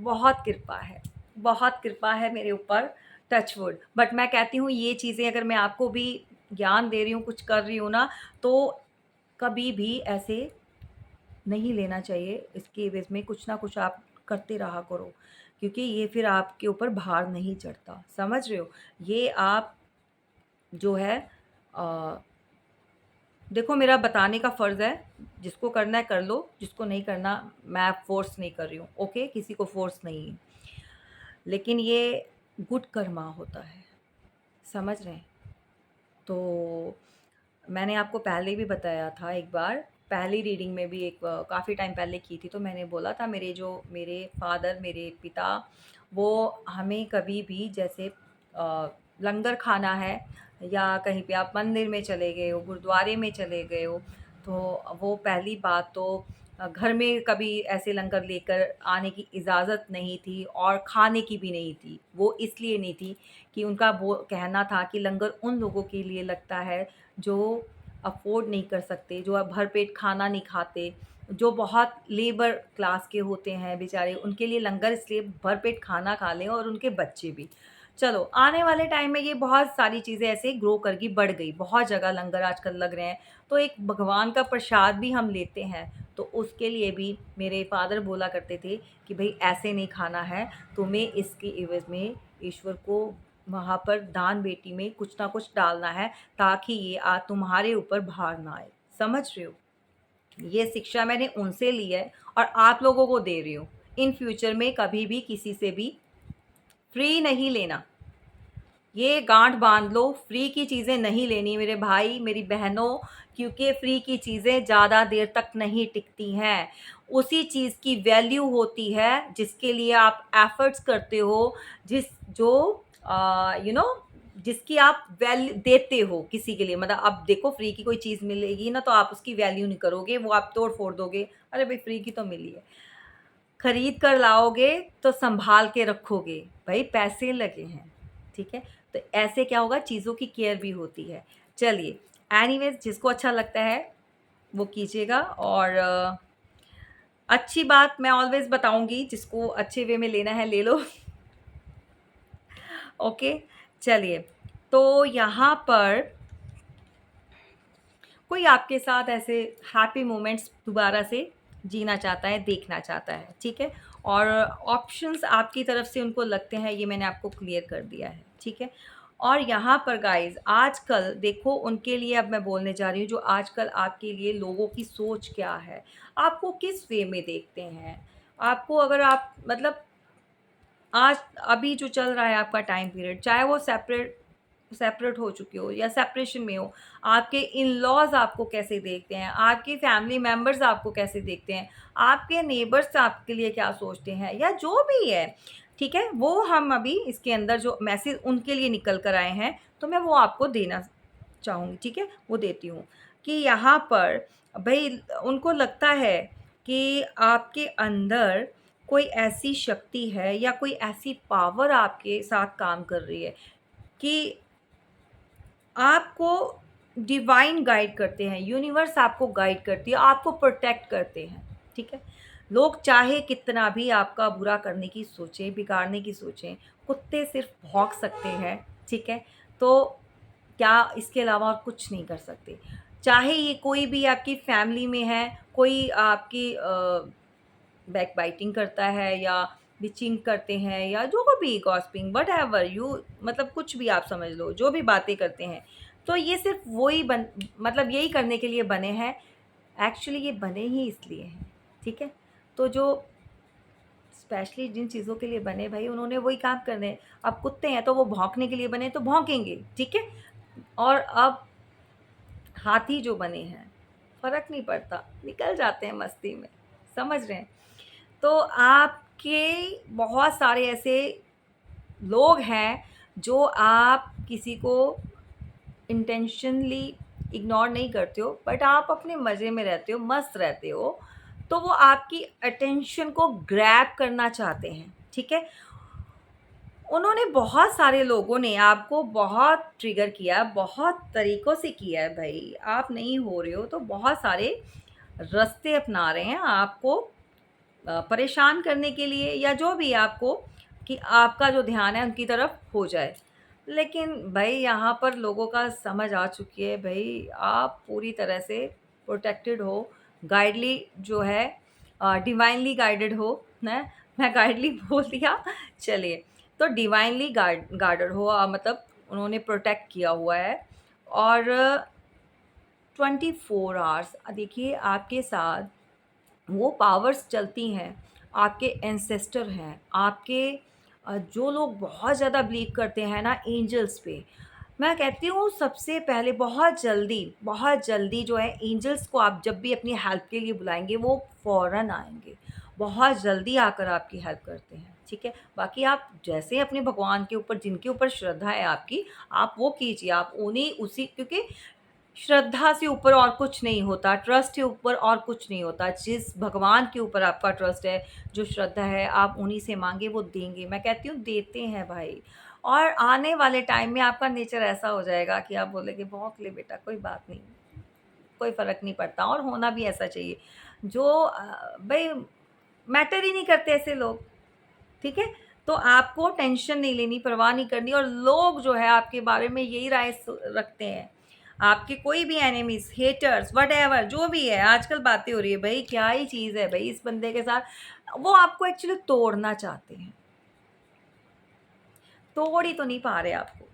बहुत कृपा है, बहुत कृपा है मेरे ऊपर टच वुड। बट मैं कहती हूँ ये चीज़ें अगर मैं आपको भी ज्ञान दे रही हूँ, कुछ कर रही हूँ ना, तो कभी भी ऐसे नहीं लेना चाहिए। इसके एवज़ में कुछ ना कुछ आप करते रहा करो, क्योंकि ये फिर आपके ऊपर भार नहीं चढ़ता, समझ रहे हो? ये आप जो है अ देखो मेरा बताने का फ़र्ज़ है, जिसको करना है कर लो, जिसको नहीं करना मैं फ़ोर्स नहीं कर रही हूँ, ओके? किसी को फ़ोर्स नहीं है। लेकिन ये गुड कर्मा होता है, समझ रहे हैं? तो मैंने आपको पहले भी बताया था एक बार, पहली रीडिंग में भी एक काफ़ी टाइम पहले की थी, तो मैंने बोला था मेरे फ़ादर, मेरे पिता, वो हमें कभी भी जैसे लंगर खाना है या कहीं पे आप मंदिर में चले गए हो, गुरुद्वारे में चले गए हो, तो वो पहली बात तो घर में कभी ऐसे लंगर लेकर आने की इजाज़त नहीं थी और खाने की भी नहीं थी। वो इसलिए नहीं थी कि उनका वो कहना था कि लंगर उन लोगों के लिए लगता है जो अफ़ोर्ड नहीं कर सकते, जो भरपेट खाना नहीं खाते, जो बहुत लेबर क्लास के होते हैं बेचारे, उनके लिए लंगर इसलिए भरपेट खाना खा लें और उनके बच्चे भी। चलो, आने वाले टाइम में ये बहुत सारी चीज़ें ऐसे ग्रो कर गई, बढ़ गई, बहुत जगह लंगर आजकल लग रहे हैं, तो एक भगवान का प्रसाद भी हम लेते हैं, तो उसके लिए भी मेरे फ़ादर बोला करते थे कि भई ऐसे नहीं खाना है, तुम्हें इसके एवज़ में ईश्वर को वहाँ पर दान-बेटी में कुछ ना कुछ डालना है, ताकि ये तुम्हारे ऊपर भार ना आए। समझ रहे हो? ये शिक्षा मैंने उनसे ली है और आप लोगों को दे रही हूँ। इन फ्यूचर में कभी भी किसी से भी फ्री नहीं लेना। ये गांठ बांध लो, फ्री की चीज़ें नहीं लेनी मेरे भाई, मेरी बहनों, क्योंकि फ्री की चीज़ें ज़्यादा देर तक नहीं टिकती हैं। उसी चीज़ की वैल्यू होती है जिसके लिए आप एफ़र्ट्स करते हो, जिस जो यू नो जिसकी आप वैल्यू देते हो किसी के लिए। मतलब अब देखो फ्री की कोई चीज़ मिलेगी ना तो आप उसकी वैल्यू नहीं करोगे, वो आप तोड़-फोड़ दोगे। अरे भई फ्री की तो मिली है। खरीद कर लाओगे तो सँभाल के रखोगे, भई पैसे लगे हैं, ठीक है? तो ऐसे क्या होगा चीज़ों की केयर भी होती है। चलिए, एनीवेज़ जिसको अच्छा लगता है वो कीजिएगा और अच्छी बात मैं ऑलवेज़ बताऊँगी, जिसको अच्छे वे में लेना है ले लो। ओके, चलिए, तो यहाँ पर कोई आपके साथ ऐसे हैप्पी मोमेंट्स दोबारा से जीना चाहता है, देखना चाहता है, ठीक है? और ऑप्शंस आपकी तरफ से उनको लगते हैं, ये मैंने आपको क्लियर कर दिया है, ठीक है? और यहाँ पर गाइज़ आजकल देखो उनके लिए अब मैं बोलने जा रही हूँ, जो आजकल आपके लिए लोगों की सोच क्या है? आपको किस वे में देखते हैं? आपको अगर आप मतलब आज अभी जो चल रहा है आपका टाइम पीरियड, चाहे वो सेपरेट सेपरेट हो चुके हो या सेपरेशन में हो, आपके इन-लॉज़ आपको कैसे देखते हैं, आपके फैमिली मेंबर्स आपको कैसे देखते हैं, आपके नेबर्स आपके लिए क्या सोचते हैं या जो भी है, ठीक है? वो हम अभी इसके अंदर जो मैसेज उनके लिए निकल कर आए हैं, तो मैं वो आपको देना चाहूँगी, ठीक है? वो देती हूँ कि यहाँ पर भई उनको लगता है कि आपके अंदर कोई ऐसी शक्ति है या कोई ऐसी पावर आपके साथ काम कर रही है कि आपको डिवाइन गाइड करते हैं, यूनिवर्स आपको गाइड करती है, आपको प्रोटेक्ट करते हैं, ठीक है? लोग चाहे कितना भी आपका बुरा करने की सोचें, बिगाड़ने की सोचें, कुत्ते सिर्फ़ भौंक सकते हैं, ठीक है? तो क्या इसके अलावा और कुछ नहीं कर सकते। चाहे ये कोई भी आपकी फैमिली में है, कोई आपकी बैकबाइटिंग करता है या बिचिंग करते हैं या जो भी गॉसिपिंग व्हाटएवर यू मतलब कुछ भी आप समझ लो, जो भी बातें करते हैं, तो ये सिर्फ़ वो ही बन मतलब यही करने के लिए बने हैं। एक्चुअली ये बने ही इसलिए हैं, ठीक है? तो जो स्पेशली जिन चीज़ों के लिए बने भई उन्होंने वही काम करने हैं। अब कुत्ते हैं तो वो भौंकने के लिए बने तो भौंकेंगे, ठीक है? और अब हाथी जो बने हैं, फ़र्क नहीं पड़ता, निकल जाते हैं मस्ती में, समझ रहे हैं? तो आपके बहुत सारे ऐसे लोग हैं जो आप किसी को इंटेंशनली इग्नोर नहीं करते हो, बट आप अपने मज़े में रहते हो, मस्त रहते हो, तो वो आपकी अटेंशन को ग्रैब करना चाहते हैं, ठीक है? उन्होंने बहुत सारे लोगों ने आपको बहुत ट्रिगर किया, बहुत तरीकों से किया है भई, आप नहीं हो रहे हो तो बहुत सारे रास्ते अपना रहे हैं आपको परेशान करने के लिए या जो भी आपको कि आपका जो ध्यान है उनकी तरफ हो जाए। लेकिन भई यहाँ पर लोगों का समझ आ चुकी है भई आप पूरी तरह से प्रोटेक्टेड हो, गाइडली जो है डिवाइनली गाइडेड हो, हैं? मैं गाइडली बोल दिया चलिए, तो डिवाइनली गार्डेड हो मतलब उन्होंने प्रोटेक्ट किया हुआ है और 24 आवर्स देखिए आपके साथ वो पावर्स चलती हैं, आपके एंसेस्टर हैं, आपके जो लोग बहुत ज़्यादा बिलीव करते हैं ना एंजल्स पे, मैं कहती हूँ सबसे पहले बहुत जल्दी जो है एंजल्स को आप जब भी अपनी हेल्प के लिए बुलाएँगे वो फ़ौरन आएँगे। बहुत जल्दी आकर आपकी हेल्प करते हैं, ठीक है? बाकी आप जैसे अपने भगवान के ऊपर जिनके ऊपर श्रद्धा है आपकी, आप वो कीजिए, आप उन्हीं उसी क्योंकि श्रद्धा से ऊपर और कुछ नहीं होता, ट्रस्ट के ऊपर और कुछ नहीं होता। जिस भगवान के ऊपर आपका ट्रस्ट है, जो श्रद्धा है, आप उन्हीं से माँगे वो देंगे। मैं कहती हूँ देते हैं भाई। और आने वाले टाइम में आपका नेचर ऐसा हो जाएगा कि आप बोलेंगे भौंक ले बेटा कोई बात नहीं, कोई फ़र्क नहीं पड़ता और होना भी ऐसा चाहिए। जो भई मैटर ही नहीं करते ऐसे लोग, ठीक है? तो आपको टेंशन नहीं लेनी, परवाह नहीं करनी और लोग जो है आपके बारे में यही राय रखते हैं। आपके कोई भी एनिमीज़, हेटर्स, व्हाटएवर जो भी है, आजकल बातें हो रही है, भई क्या ही चीज़ है भई इस बंदे के साथ, वो आपको एक्चुअली तोड़ना चाहते हैं। तोड़ ही तो नहीं पा रहे आपको,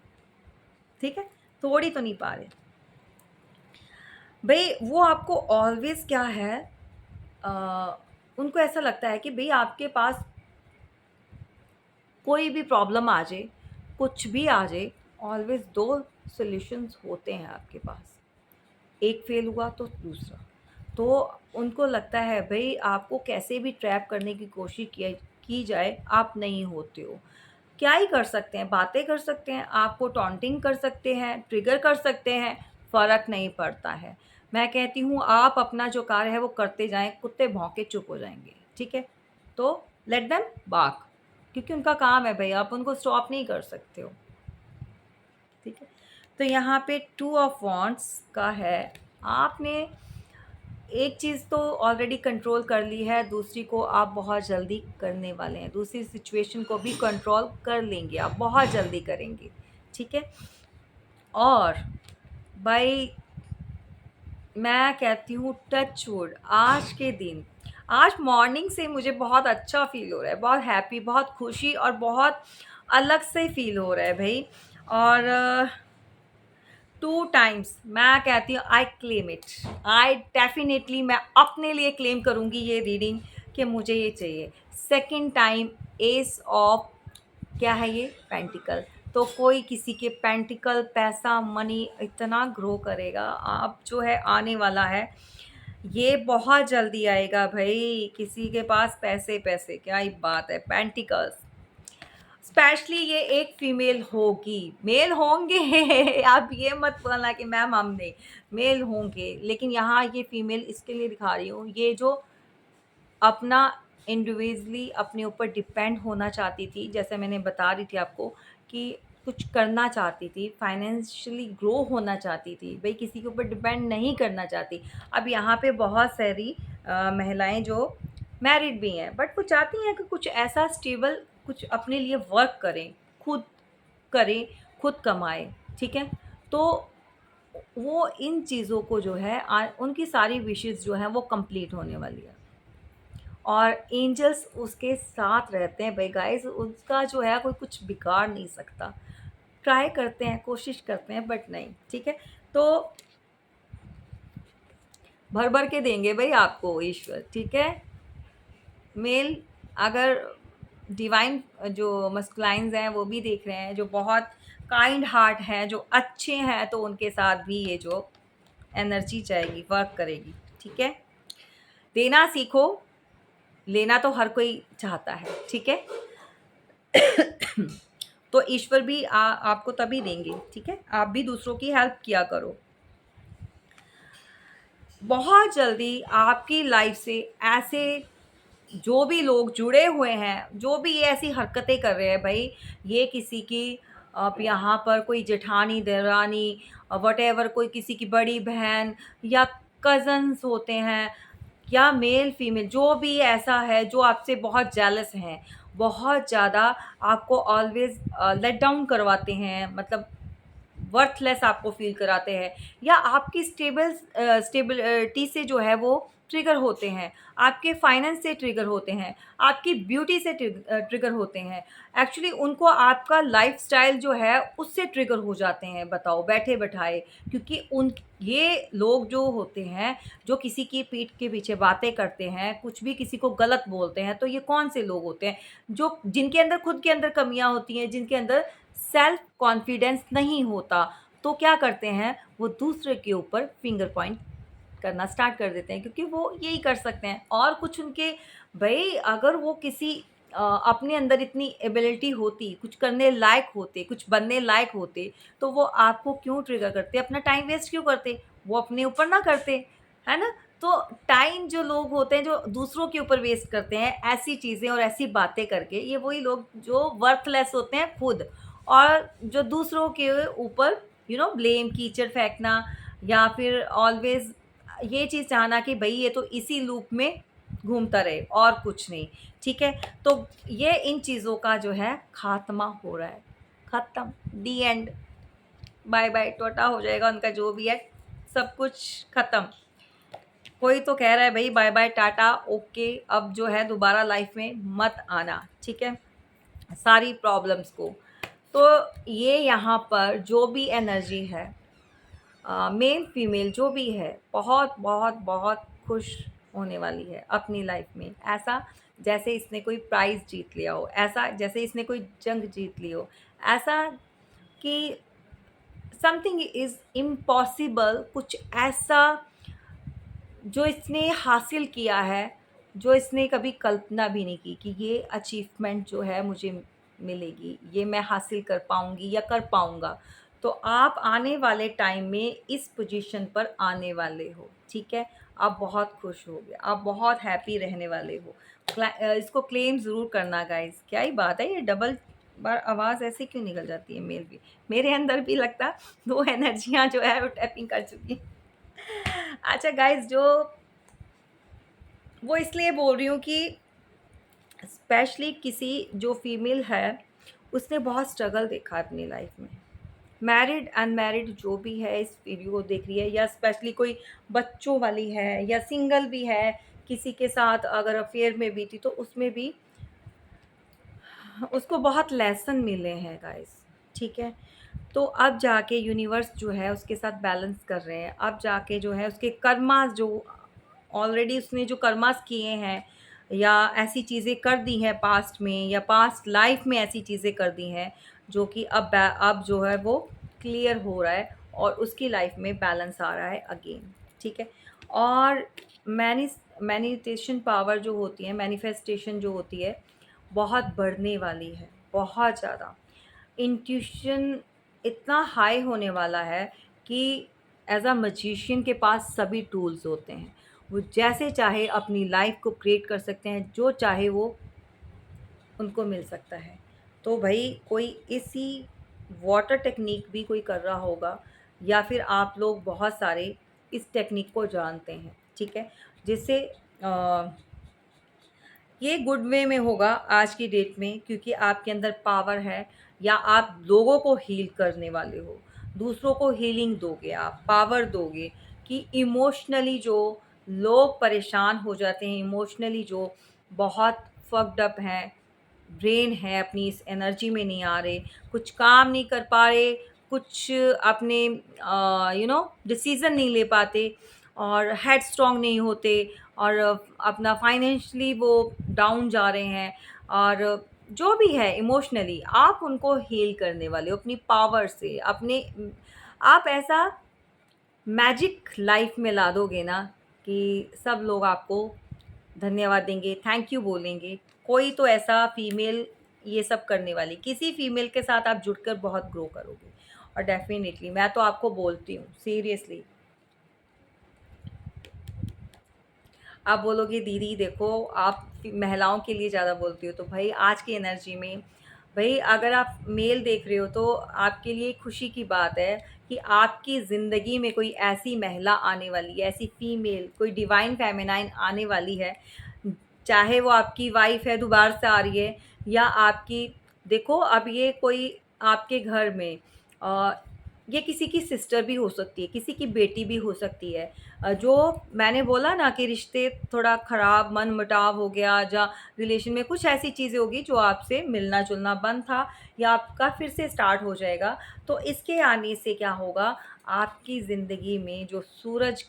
ठीक है? तोड़ ही तो नहीं पा रहे। भई वो आपको ऑलवेज़ क्या है उनको ऐसा लगता है कि भई आपके पास कोई भी प्रॉब्लम आ जाए, कुछ भी आ जाए, ऑलवेज़ 2 सॉल्यूशंस होते हैं आपके पास। एक फ़ेल हुआ तो दूसरा। तो उनको लगता है भई आपको कैसे भी ट्रैप करने की कोशिश की जाए, आप नहीं होते हो। क्या ही कर सकते हैं, बातें कर सकते हैं, आपको टॉन्टिंग कर सकते हैं, ट्रिगर कर सकते हैं, फ़र्क नहीं पड़ता है। मैं कहती हूँ आप अपना जो कार्य है वो करते जाएँ, कुत्ते भौंके चुप हो जाएँगे, ठीक है? तो लेट देम बार्क क्योंकि उनका काम है भई, आप उनको स्टॉप नहीं कर सकते हो, ठीक है? तो यहाँ पे 2 ऑफ वांड्स का है, आपने एक चीज़ तो ऑलरेडी कंट्रोल कर ली है, दूसरी को आप बहुत जल्दी करने वाले हैं। दूसरी सिचुएशन को भी कंट्रोल कर लेंगे आप, बहुत जल्दी करेंगे, ठीक है? और भाई मैं कहती हूँ टच वुड आज के दिन, आज मॉर्निंग से मुझे बहुत अच्छा फ़ील हो रहा है, बहुत हैप्पी, बहुत खुशी और बहुत अलग से फ़ील हो रहा है भई। और 2 टाइम्स मैं कहती हूँ I claim it. I definitely मैं अपने लिए क्लेम करूँगी ये रीडिंग कि मुझे ये चाहिए। सेकंड टाइम एस ऑफ क्या है ये? पेंटिकल। तो कोई किसी के पेंटिकल, पैसा, मनी इतना ग्रो करेगा, आप जो है आने वाला है, ये बहुत जल्दी आएगा भई। किसी के पास पैसे-पैसे क्या ही बात है, पेंटिकल्स। स्पेशली ये एक फीमेल होगी, मेल होंगे आप ये मत बोलना कि मैम हम नहीं, मेल होंगे, लेकिन यहाँ ये फीमेल इसके लिए दिखा रही हूँ, ये जो अपना इंडिविजुअली अपने ऊपर डिपेंड होना चाहती थी, जैसे मैंने बता रही थी आपको कि कुछ करना चाहती थी, फाइनेंशियली ग्रो होना चाहती थी, भई किसी के ऊपर डिपेंड नहीं करना चाहती। अब यहाँ पे बहुत सारी महिलाएँ जो मैरिड भी हैं, बट वो चाहती हैं कि कुछ ऐसा स्टेबल कुछ अपने लिए वर्क खुद करें, खुद कमाएँ, ठीक है? तो वो इन चीज़ों को जो है उनकी सारी विशेज़ जो हैं वो कंप्लीट होने वाली है। और एंजल्स उसके साथ रहते हैं भाई गाइस, उसका जो है कोई कुछ बिगाड़ नहीं सकता। ट्राई करते हैं, कोशिश करते हैं बट नहीं, ठीक है? तो भर-भर के देंगे भई आपको ईश्वर, ठीक है? मेल अगर डिवाइन जो मस्कुलाइन्स हैं वो भी देख रहे हैं, जो बहुत काइंड हार्ट हैं, जो अच्छे हैं, तो उनके साथ भी ये जो एनर्जी जाएगी, वर्क करेगी, ठीक है? देना सीखो, लेना तो हर कोई चाहता है, ठीक है? तो ईश्वर भी आपको तभी देंगे, ठीक है? आप भी दूसरों की हेल्प किया करो। बहुत जल्दी आपकी लाइफ से ऐसे जो भी लोग जुड़े हुए हैं, जो भी ये ऐसी हरकतें कर रहे हैं भई, ये किसी की अब यहाँ पर कोई जेठानी, देवरानी व्हाटएवर कोई किसी की बड़ी बहन या कज़न्स होते हैं या मेल फीमेल जो भी ऐसा है जो आपसे बहुत जेलस हैं, बहुत ज़्यादा आपको ऑलवेज़ लेट डाउन करवाते हैं, मतलब वर्थलेस आपको फ़ील कराते हैं या आपकी स्टेबिलिटी से जो है वो ट्रिगर होते हैं, आपके फाइनेंस से ट्रिगर होते हैं, आपकी ब्यूटी से ट्रिगर होते हैं। एक्चुअली उनको आपका लाइफ़स्टाइल जो है उससे ट्रिगर हो जाते हैं, बताओ बैठे-बैठाए। क्योंकि उन ये लोग जो होते हैं, जो किसी की पीठ के पीछे बातें करते हैं, कुछ भी किसी को गलत बोलते हैं, तो ये कौन से लोग होते हैं? जो जिनके अंदर खुद के अंदर कमियाँ होती हैं, जिनके अंदर सेल्फ कॉन्फिडेंस नहीं होता, तो क्या करते हैं, वो दूसरे के ऊपर फिंगर पॉइंट करना स्टार्ट कर देते हैं, क्योंकि वो यही कर सकते हैं और कुछ उनके भई अगर वो किसी अपने अंदर इतनी एबिलिटी होती, कुछ करने लायक होते, कुछ बनने लायक होते, तो वो आपको क्यों ट्रिगर करते? अपना टाइम वेस्ट क्यों करते? वो अपने ऊपर ना करते, है ना? तो टाइम जो लोग होते हैं, जो दूसरों के ऊपर वेस्ट करते हैं, ऐसी चीज़ें और ऐसी बातें करके, ये वही लोग जो वर्थलेस होते हैं खुद और जो दूसरों के ऊपर ब्लेम, कीचड़ फेंकना या फिर ऑलवेज़ ये चीज़ चाहना कि भई ये तो इसी लूप में घूमता रहे और कुछ नहीं, ठीक है? तो ये इन चीज़ों का जो है खात्मा हो रहा है, ख़त्म, दी एंड, बाय-बाय, टाटा हो जाएगा उनका जो भी है, सब कुछ ख़त्म। कोई तो कह रहा है भई बाय-बाय, टाटा, ओके, अब जो है दोबारा लाइफ़ में मत आना, ठीक है? सारी प्रॉब्लम्स को। तो ये यहाँ पर जो भी एनर्जी है मेल फीमेल जो भी है बहुत बहुत बहुत खुश होने वाली है अपनी लाइफ में, ऐसा जैसे इसने कोई प्राइज़ जीत लिया हो, ऐसा जैसे इसने कोई जंग जीत ली हो, ऐसा कि समथिंग इज़ इम्पॉसिबल, कुछ ऐसा जो इसने हासिल किया है, जो इसने कभी कल्पना भी नहीं की कि ये अचीवमेंट जो है मुझे मिलेगी, ये मैं हासिल कर पाऊँगी या कर पाऊँगा। तो आप आने वाले टाइम में इस पोज़ीशन पर आने वाले हो, ठीक है? आप बहुत खुश होगे, आप बहुत हैप्पी रहने वाले हो। इसको क्लेम ज़रूर करना गाइज़, क्या ही बात है, ये डबल बार आवाज़ ऐसे क्यों निकल जाती है मेल भी? मेरे अंदर भी लगता 2 एनर्जियाँ जो है वो टैपिंग कर चुकी हैं। अच्छा गाइज़, जो वो इसलिए बोल रही हूँ कि स्पेशली किसी जो फीमेल है, उसने बहुत स्ट्रगल देखा है अपनी लाइफ में। मैरिड, अनमैरिड जो भी है इस वीडियो को देख रही है, या स्पेशली कोई बच्चों वाली है या सिंगल भी है, किसी के साथ अगर अफेयर में भी थी, तो उसमें भी उसको बहुत लेसन मिले हैं गाइस, ठीक है? तो अब जाके यूनिवर्स जो है उसके साथ बैलेंस कर रहे हैं। अब जाके जो है उसके कर्मास जो ऑलरेडी उसने जो कर्मास किए हैं या ऐसी चीज़ें कर दी हैं पास्ट में या पास्ट लाइफ में ऐसी चीज़ें कर दी हैं, जो कि अब जो है वो क्लियर हो रहा है और उसकी लाइफ में बैलेंस आ रहा है अगेन, ठीक है? और मैनिफेस्टेशन पावर जो होती है, मैनिफेस्टेशन जो होती है, बहुत बढ़ने वाली है, बहुत ज़्यादा। इंट्यूशन इतना हाई होने वाला है कि एज़ अ मैजिशियन के पास सभी टूल्स होते हैं। वो जैसे चाहे अपनी लाइफ़ को क्रिएट कर सकते हैं, जो चाहे वो उनको मिल सकता है। तो भई कोई इसी वाटर टेक्नीक भी कोई कर रहा होगा, या फिर आप लोग बहुत सारे इस टेक्नीक को जानते हैं, ठीक है? जिससे ये गुड वे में होगा आज की डेट में, क्योंकि आपके अंदर पावर है, या आप लोगों को हील करने वाले हो, दूसरों को हीलिंग दोगे, आप पावर दोगे कि इमोशनली जो लोग परेशान हो जाते हैं, इमोशनली जो बहुत फक्ड अप हैं, ब्रेन है अपनी इस एनर्जी में नहीं आ रहे, कुछ काम नहीं कर पा रहे, कुछ अपने डिसीज़न नहीं ले पाते और हेड स्ट्रॉन्ग नहीं होते, और अपना फाइनेंशियली वो डाउन जा रहे हैं, और जो भी है इमोशनली आप उनको हील करने वाले हो अपनी पावर से, अपने आप ऐसा मैजिक लाइफ में ला दोगे ना कि सब लोग आपको धन्यवाद देंगे, थैंक यू बोलेंगे। कोई तो ऐसा फीमेल ये सब करने वाली, किसी फीमेल के साथ आप जुड़कर बहुत ग्रो करोगे, और डेफ़िनेटली मैं तो आपको बोलती हूँ सीरियसली। आप बोलोगे दीदी देखो आप महिलाओं के लिए ज़्यादा बोलती हो, तो भाई आज की एनर्जी में, भाई अगर आप मेल देख रहे हो तो आपके लिए खुशी की बात है कि आपकी ज़िंदगी में कोई ऐसी महिला आने वाली है, ऐसी फीमेल, कोई डिवाइन फेमिनाइन आने वाली है, चाहे वो आपकी वाइफ है दोबारा से आ रही है, या आपकी, देखो अब ये कोई आपके घर में ये किसी की सिस्टर भी हो सकती है, किसी की बेटी भी हो सकती है। जो मैंने बोला ना कि रिश्ते थोड़ा ख़राब, मन-मुटाव हो गया, या रिलेशन में कुछ ऐसी चीज़ें होगी जो आपसे मिलना-जुलना बंद था या आपका फिर से स्टार्ट हो जाएगा। तो इसके आने से क्या होगा, आपकी ज़िंदगी में जो सूरज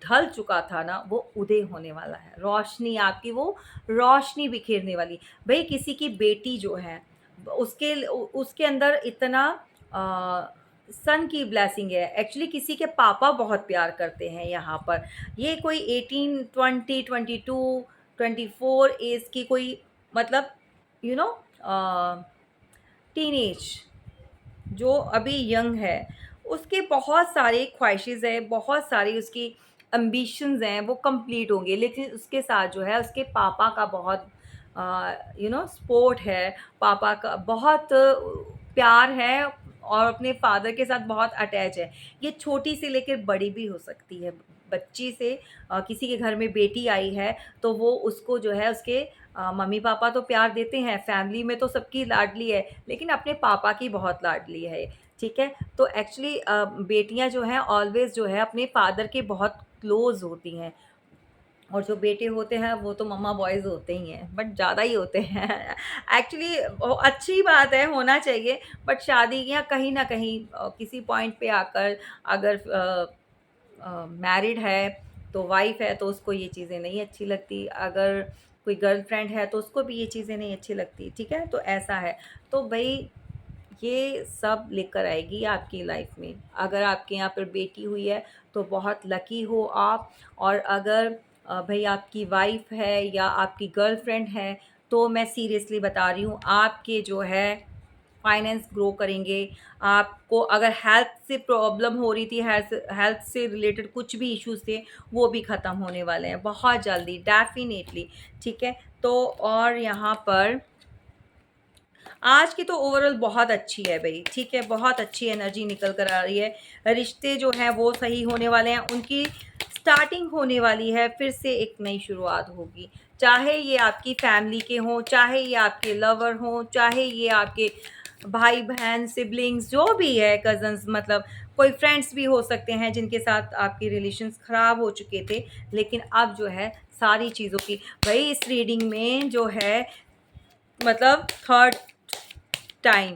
ढल चुका था ना, वो उदय होने वाला है। रोशनी आपकी वो रोशनी बिखेरने वाली। भई किसी की बेटी जो है, उसके अंदर इतना अ, सन की ब्लेसिंग है। एक्चुअली किसी के पापा बहुत प्यार करते हैं यहाँ पर। ये कोई 18, 20, 22, 24 ऐज की कोई, मतलब यू नो टीनेज, जो अभी यंग है, उसके बहुत सारे ख्वाहिशेज़ हैं, बहुत सारी उसकी एम्बिशंस हैं, वो कंप्लीट होंगे। लेकिन उसके साथ जो है उसके पापा का बहुत सपोर्ट है, पापा का बहुत प्यार है और अपने फादर के साथ बहुत अटैच है। ये छोटी से लेकर बड़ी भी हो सकती है। बच्ची से किसी के घर में बेटी आई है, तो वो उसको जो है उसके मम्मी-पापा तो प्यार देते हैं, फैमिली में तो सबकी लाडली है, लेकिन अपने पापा की बहुत लाडली है, ठीक है? तो एक्चुअली बेटियाँ जो हैं ऑलवेज़ जो है अपने फादर के बहुत क्लोज़ होती हैं, और जो बेटे होते हैं वो तो मम्मा बॉयज़ होते ही हैं, बट ज़्यादा ही होते हैं। एक्चुअली अच्छी बात है, होना चाहिए, बट शादियाँ कहीं न कहीं किसी पॉइंट पे आकर, अगर मैरिड है, तो वाइफ़ है, तो उसको ये चीज़ें नहीं अच्छी लगती। अगर कोई गर्लफ्रेंड है तो उसको भी ये चीज़ें नहीं अच्छी लगती, ठीक है? तो ऐसा है। तो भई ये सब लेकर आएगी आपकी लाइफ में। अगर आपके यहाँ पर बेटी हुई है तो बहुत लकी हो आप। और अगर भई आपकी वाइफ़ है या आपकी गर्लफ्रेंड है, तो मैं सीरियसली बता रही हूँ, आपके जो है फाइनेंस ग्रो करेंगे। आपको अगर हेल्थ से प्रॉब्लम हो रही थी, हेल्थ हेल्थ से रिलेटेड कुछ भी इश्यूज़ थे, वो भी ख़त्म होने वाले हैं बहुत जल्दी, डेफ़िनेटली, ठीक है? तो और यहाँ पर आज की तो ओवरऑल बहुत अच्छी है भई, ठीक है? बहुत अच्छी एनर्जी निकल कर आ रही है। रिश्ते जो हैं वो सही होने वाले हैं, उनकी स्टार्टिंग होने वाली है, फिर से एक नई शुरुआत होगी। चाहे ये आपकी फैमिली के हों, चाहे ये आपके लवर हों, चाहे ये आपके भाई-बहन, सिबलिंग्स जो भी है, कज़न्स, मतलब कोई फ्रेंड्स भी हो सकते हैं जिनके साथ आपके रिलेशंस ख़राब हो चुके थे, लेकिन अब जो है सारी चीज़ों की, भई इस रीडिंग में जो है, मतलब थर्ड टाइम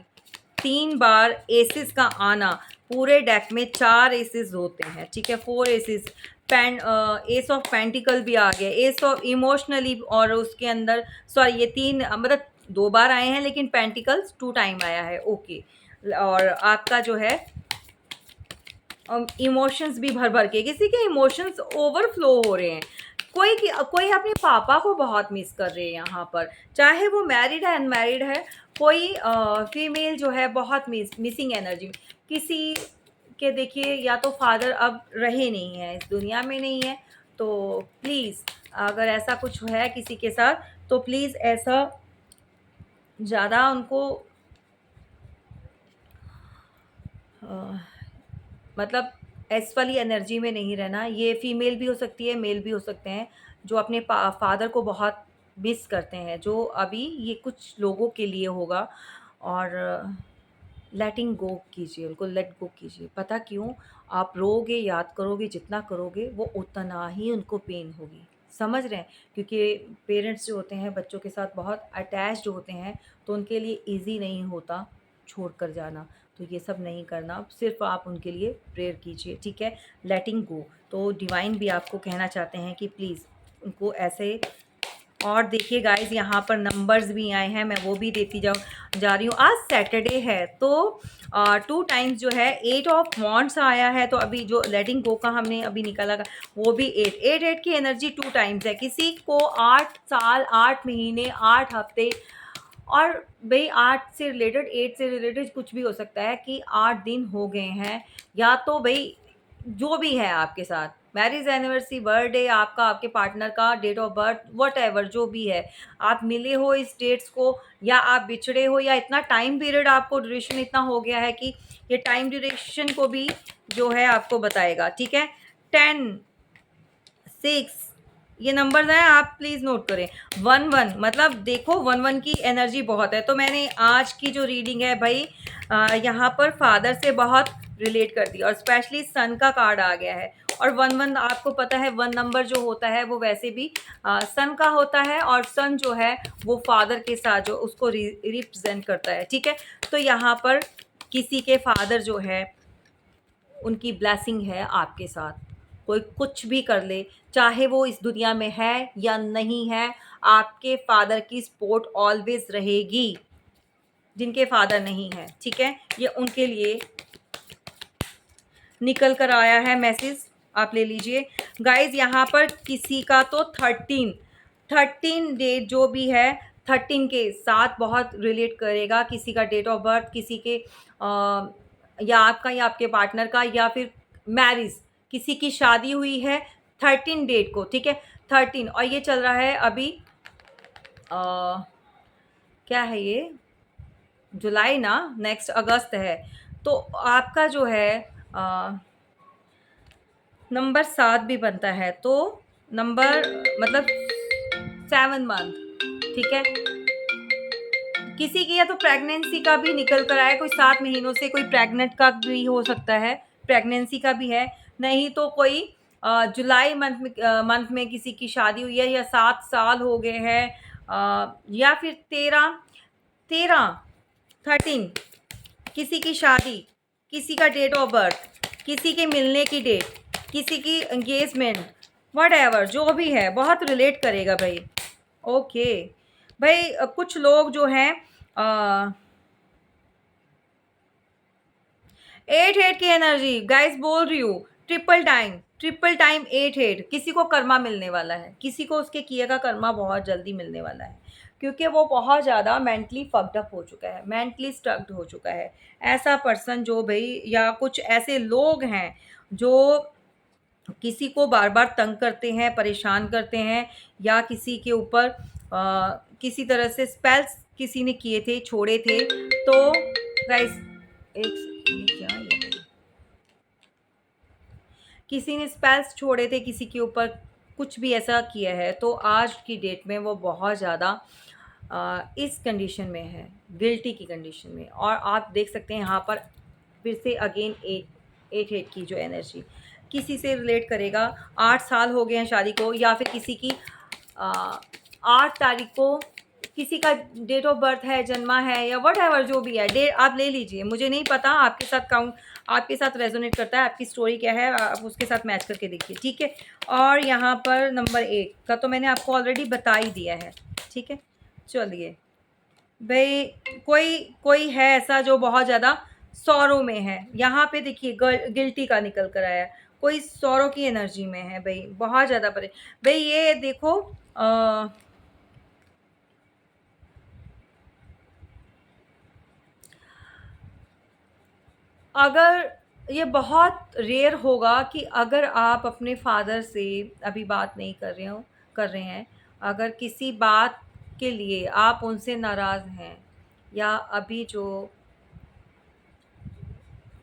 3 बार एसेस का आना, पूरे डेक में 4 एसेस होते हैं, ठीक है? 4 एसेस, एस ऑफ पेंटिकल भी आ गया, एस ऑफ इमोशनली, और उसके अंदर सॉरी ये 3 मतलब 2 बार आए हैं, लेकिन पेंटिकल्स 2 टाइम आया है, ओके। और आपका जो है इमोशंस भी भर-भर के, किसी के इमोशंस ओवरफ्लो हो रहे हैं। कोई अपने पापा को बहुत मिस कर रहे हैं यहाँ पर, चाहे वो मैरिड है, अनमैरिड है, कोई फीमेल जो है बहुत मिसिंग एनर्जी में। किसी के देखिए, या तो फादर अब रहे नहीं हैं, इस दुनिया में नहीं है, तो प्लीज़, अगर ऐसा कुछ है किसी के साथ, तो प्लीज़ ऐसा ज़्यादा उनको अ मतलब एस वाली एनर्जी में नहीं रहना। ये फीमेल भी हो सकती है, मेल भी हो सकते हैं, जो अपने फादर को बहुत मिस करते हैं, जो अभी ये कुछ लोगों के लिए होगा। और लेटिंग गो कीजिए, उनको लेट गो कीजिए। पता क्यों? आप रोओगे, याद करोगे, जितना करोगे वो उतना ही उनको पेन होगी। समझ रहे हैं? क्योंकि पेरेंट्स जो होते हैं बच्चों के साथ बहुत अटैच्ड होते हैं, तो उनके लिए ईज़ी नहीं होता छोड़ कर जाना। तो ये सब नहीं करना, सिर्फ़ आप उनके लिए प्रेयर कीजिए, ठीक है? लेटिंग गो। तो डिवाइन भी आपको कहना चाहते हैं कि प्लीज़ उनको ऐसे। और देखिए गाइज़, यहाँ पर नंबर्स भी आए हैं, मैं वो भी देती जा रही हूँ। आज सैटरडे है, तो 2 टाइम्स जो है 8 ऑफ वांड्स आया है, तो अभी जो लेटिंग गो का हमने अभी निकाला वो भी 8 की एनर्जी 2 टाइम्स है। किसी को 8 साल, 8 महीने, 8 हफ्ते, और भई 8 से रिलेटेड, 8 से रिलेटेड कुछ भी हो सकता है कि 8 दिन हो गए हैं, या तो भई जो भी है आपके साथ, मैरिज एनिवर्सरी, बर्थडे आपका, आपके पार्टनर का, डेट ऑफ बर्थ, व्हाटएवर जो भी है, आप मिले हो इस डेट्स को, या आप बिछड़े हो, या इतना टाइम पीरियड, आपको ड्यूरेशन इतना हो गया है कि ये टाइम ड्यूरेशन को भी जो है आपको बताएगा, ठीक है? 10, 6, ये नंबर्स हैं, आप प्लीज़ नोट करें। 11 मतलब देखो 11 की एनर्जी बहुत है। तो मैंने आज की जो रीडिंग है भाई यहाँ पर फादर से बहुत रिलेट कर दिया और स्पेशली सन का कार्ड आ गया है। और 11 आपको पता है 1 नंबर जो होता है वो वैसे भी सन का होता है और सन जो है वो फादर के साथ जो उसको रिप्रेजेंट करता है, ठीक है। तो यहाँ पर किसी के फादर जो है उनकी ब्लेसिंग है आपके साथ। कोई कुछ भी कर ले, चाहे वो इस दुनिया में है या नहीं है, आपके फादर की सपोर्ट ऑलवेज रहेगी। जिनके फादर नहीं है, ठीक है, ये उनके लिए निकल कर आया है मैसेज, आप ले लीजिए गाइज। यहाँ पर किसी का तो 13 डेट जो भी है 13 के साथ बहुत रिलेट करेगा। किसी का डेट ऑफ बर्थ, किसी के या आपका या आपके पार्टनर का, या फिर मैरिज, किसी की शादी हुई है 13 डेट को, ठीक है। 13 और ये चल रहा है अभी क्या है ये, जुलाई ना, नेक्स्ट अगस्त है। तो आपका जो है नंबर 7 भी बनता है, तो नंबर मतलब 7 मंथ, ठीक है। किसी की या तो प्रेगनेंसी का भी निकल कर आया, कोई 7 महीनों से कोई प्रेग्नेंट का भी हो सकता है, प्रेगनेंसी का भी है। नहीं तो कोई जुलाई मंथ में किसी की शादी हुई है या 7 साल हो गए हैं, या फिर 13 किसी की शादी, किसी का डेट ऑफ बर्थ, किसी के मिलने की डेट, किसी की एंगेजमेंट, वट जो भी है बहुत रिलेट करेगा भाई। ओके भाई, कुछ लोग जो हैं 8 की एनर्जी गाइस बोल रही हूँ, ट्रिपल टाइम 8 किसी को कर्मा मिलने वाला है, किसी को उसके किए का कर्मा बहुत जल्दी मिलने वाला है, क्योंकि वो बहुत ज़्यादा मेंटली फक्ड अप हो चुका है, मेंटली स्ट्रक्ड हो चुका है। ऐसा पर्सन जो भाई, या कुछ ऐसे लोग हैं जो किसी को बार बार तंग करते हैं, परेशान करते हैं, या किसी के ऊपर किसी तरह से स्पेल्स किसी ने किए थे, छोड़े थे। तो गाइस ये क्या है भाई? किसी ने स्पेल्स छोड़े थे किसी के ऊपर, कुछ भी ऐसा किया है, तो आज की डेट में वो बहुत ज़्यादा इस कंडीशन में है, गिल्टी की कंडीशन में। और आप देख सकते हैं यहाँ पर फिर से अगेन 8 की जो एनर्जी किसी से रिलेट करेगा। 8 साल हो गए हैं शादी को, या फिर किसी की 8 तारीख को किसी का डेट ऑफ बर्थ है, जन्मा है, या वट जो भी है डेट आप ले लीजिए, मुझे नहीं पता आपके साथ काउंट, आपके साथ रेजोनेट करता है, आपकी स्टोरी क्या है, आप उसके साथ मैच करके देखिए, ठीक है। और यहाँ पर नंबर 8 का तो मैंने आपको ऑलरेडी बता ही दिया है, ठीक है। चलिए भाई, कोई कोई है ऐसा जो बहुत ज़्यादा सौरों में है। यहाँ पे देखिए गिल्टी का निकल कर आया है, कोई सौरों की एनर्जी में है भाई, बहुत ज़्यादा परे भाई। ये देखो अगर ये बहुत रेयर होगा कि अगर आप अपने फादर से अभी बात नहीं कर रहे हैं, अगर किसी बात के लिए आप उनसे नाराज़ हैं, या अभी जो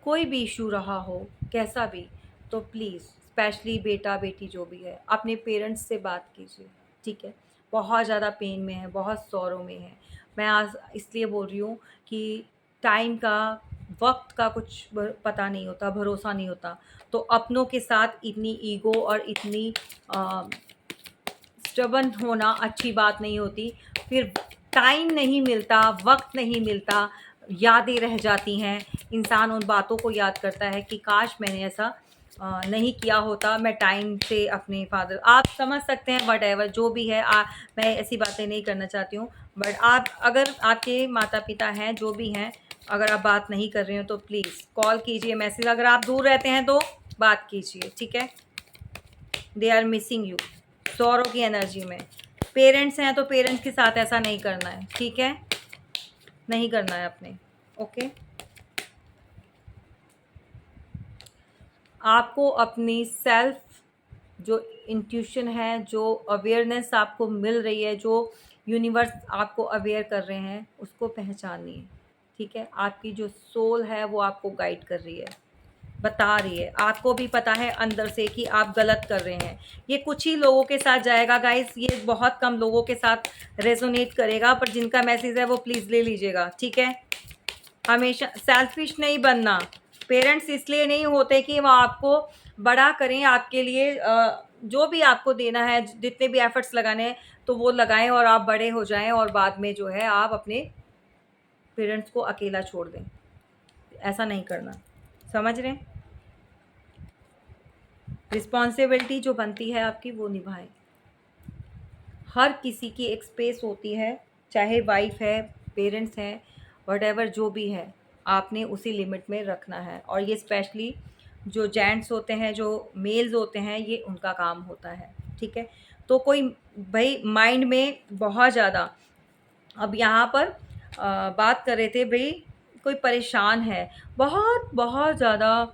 कोई भी इशू रहा हो, कैसा भी, तो प्लीज़ स्पेशली बेटा बेटी जो भी है, अपने पेरेंट्स से बात कीजिए, ठीक है। बहुत ज़्यादा पेन में है, बहुत सौरों में है। मैं आज इसलिए बोल रही हूँ कि टाइम का, वक्त का कुछ पता नहीं होता, भरोसा नहीं होता। तो अपनों के साथ इतनी ईगो और इतनी स्टबन होना अच्छी बात नहीं होती। फिर टाइम नहीं मिलता, वक्त नहीं मिलता, यादें रह जाती हैं। इंसान उन बातों को याद करता है कि काश मैंने ऐसा नहीं किया होता, मैं टाइम से अपने फादर, आप समझ सकते हैं वट जो भी है। मैं ऐसी बातें नहीं करना चाहती हूँ, बट आप अगर आपके माता पिता हैं जो भी हैं, अगर आप बात नहीं कर रहे हो तो प्लीज़ कॉल कीजिए, मैसेज, अगर आप दूर रहते हैं तो बात कीजिए, ठीक है। दे आर मिसिंग यू, सौरों की एनर्जी में। पेरेंट्स हैं तो पेरेंट्स के साथ ऐसा नहीं करना है, ठीक है, नहीं करना है अपने। ओके, आपको अपनी सेल्फ जो इंट्यूशन है, जो अवेयरनेस आपको मिल रही है, जो यूनिवर्स आपको अवेयर कर रहे हैं, उसको पहचानिए, ठीक है। आपकी जो सोल है वो आपको गाइड कर रही है। बता रही है, आपको भी पता है अंदर से कि आप गलत कर रहे हैं। ये कुछ ही लोगों के साथ जाएगा गाइस, ये बहुत कम लोगों के साथ रेजोनेट करेगा, पर जिनका मैसेज है वो प्लीज़ ले लीजिएगा, ठीक है। हमेशा सेल्फिश नहीं बनना। पेरेंट्स इसलिए नहीं होते कि वो आपको बड़ा करें, आपके लिए जो भी आपको देना है, जितने भी एफर्ट्स लगाने हैं तो वो लगाएं और आप बड़े हो जाएं और बाद में जो है आप अपने पेरेंट्स को अकेला छोड़ दें। ऐसा नहीं करना, समझ रहे हैं। रिस्पॉन्सिबिलिटी जो बनती है आपकी वो निभाएं। हर किसी की एक स्पेस होती है, चाहे वाइफ है, पेरेंट्स हैं, वटेवर जो भी है, आपने उसी लिमिट में रखना है। और ये स्पेशली जो जेंट्स होते हैं, जो मेल्स होते हैं, ये उनका काम होता है, ठीक है। तो कोई भाई माइंड में बहुत ज़्यादा, अब यहाँ पर बात कर रहे थे भाई, कोई परेशान है, बहुत बहुत ज़्यादा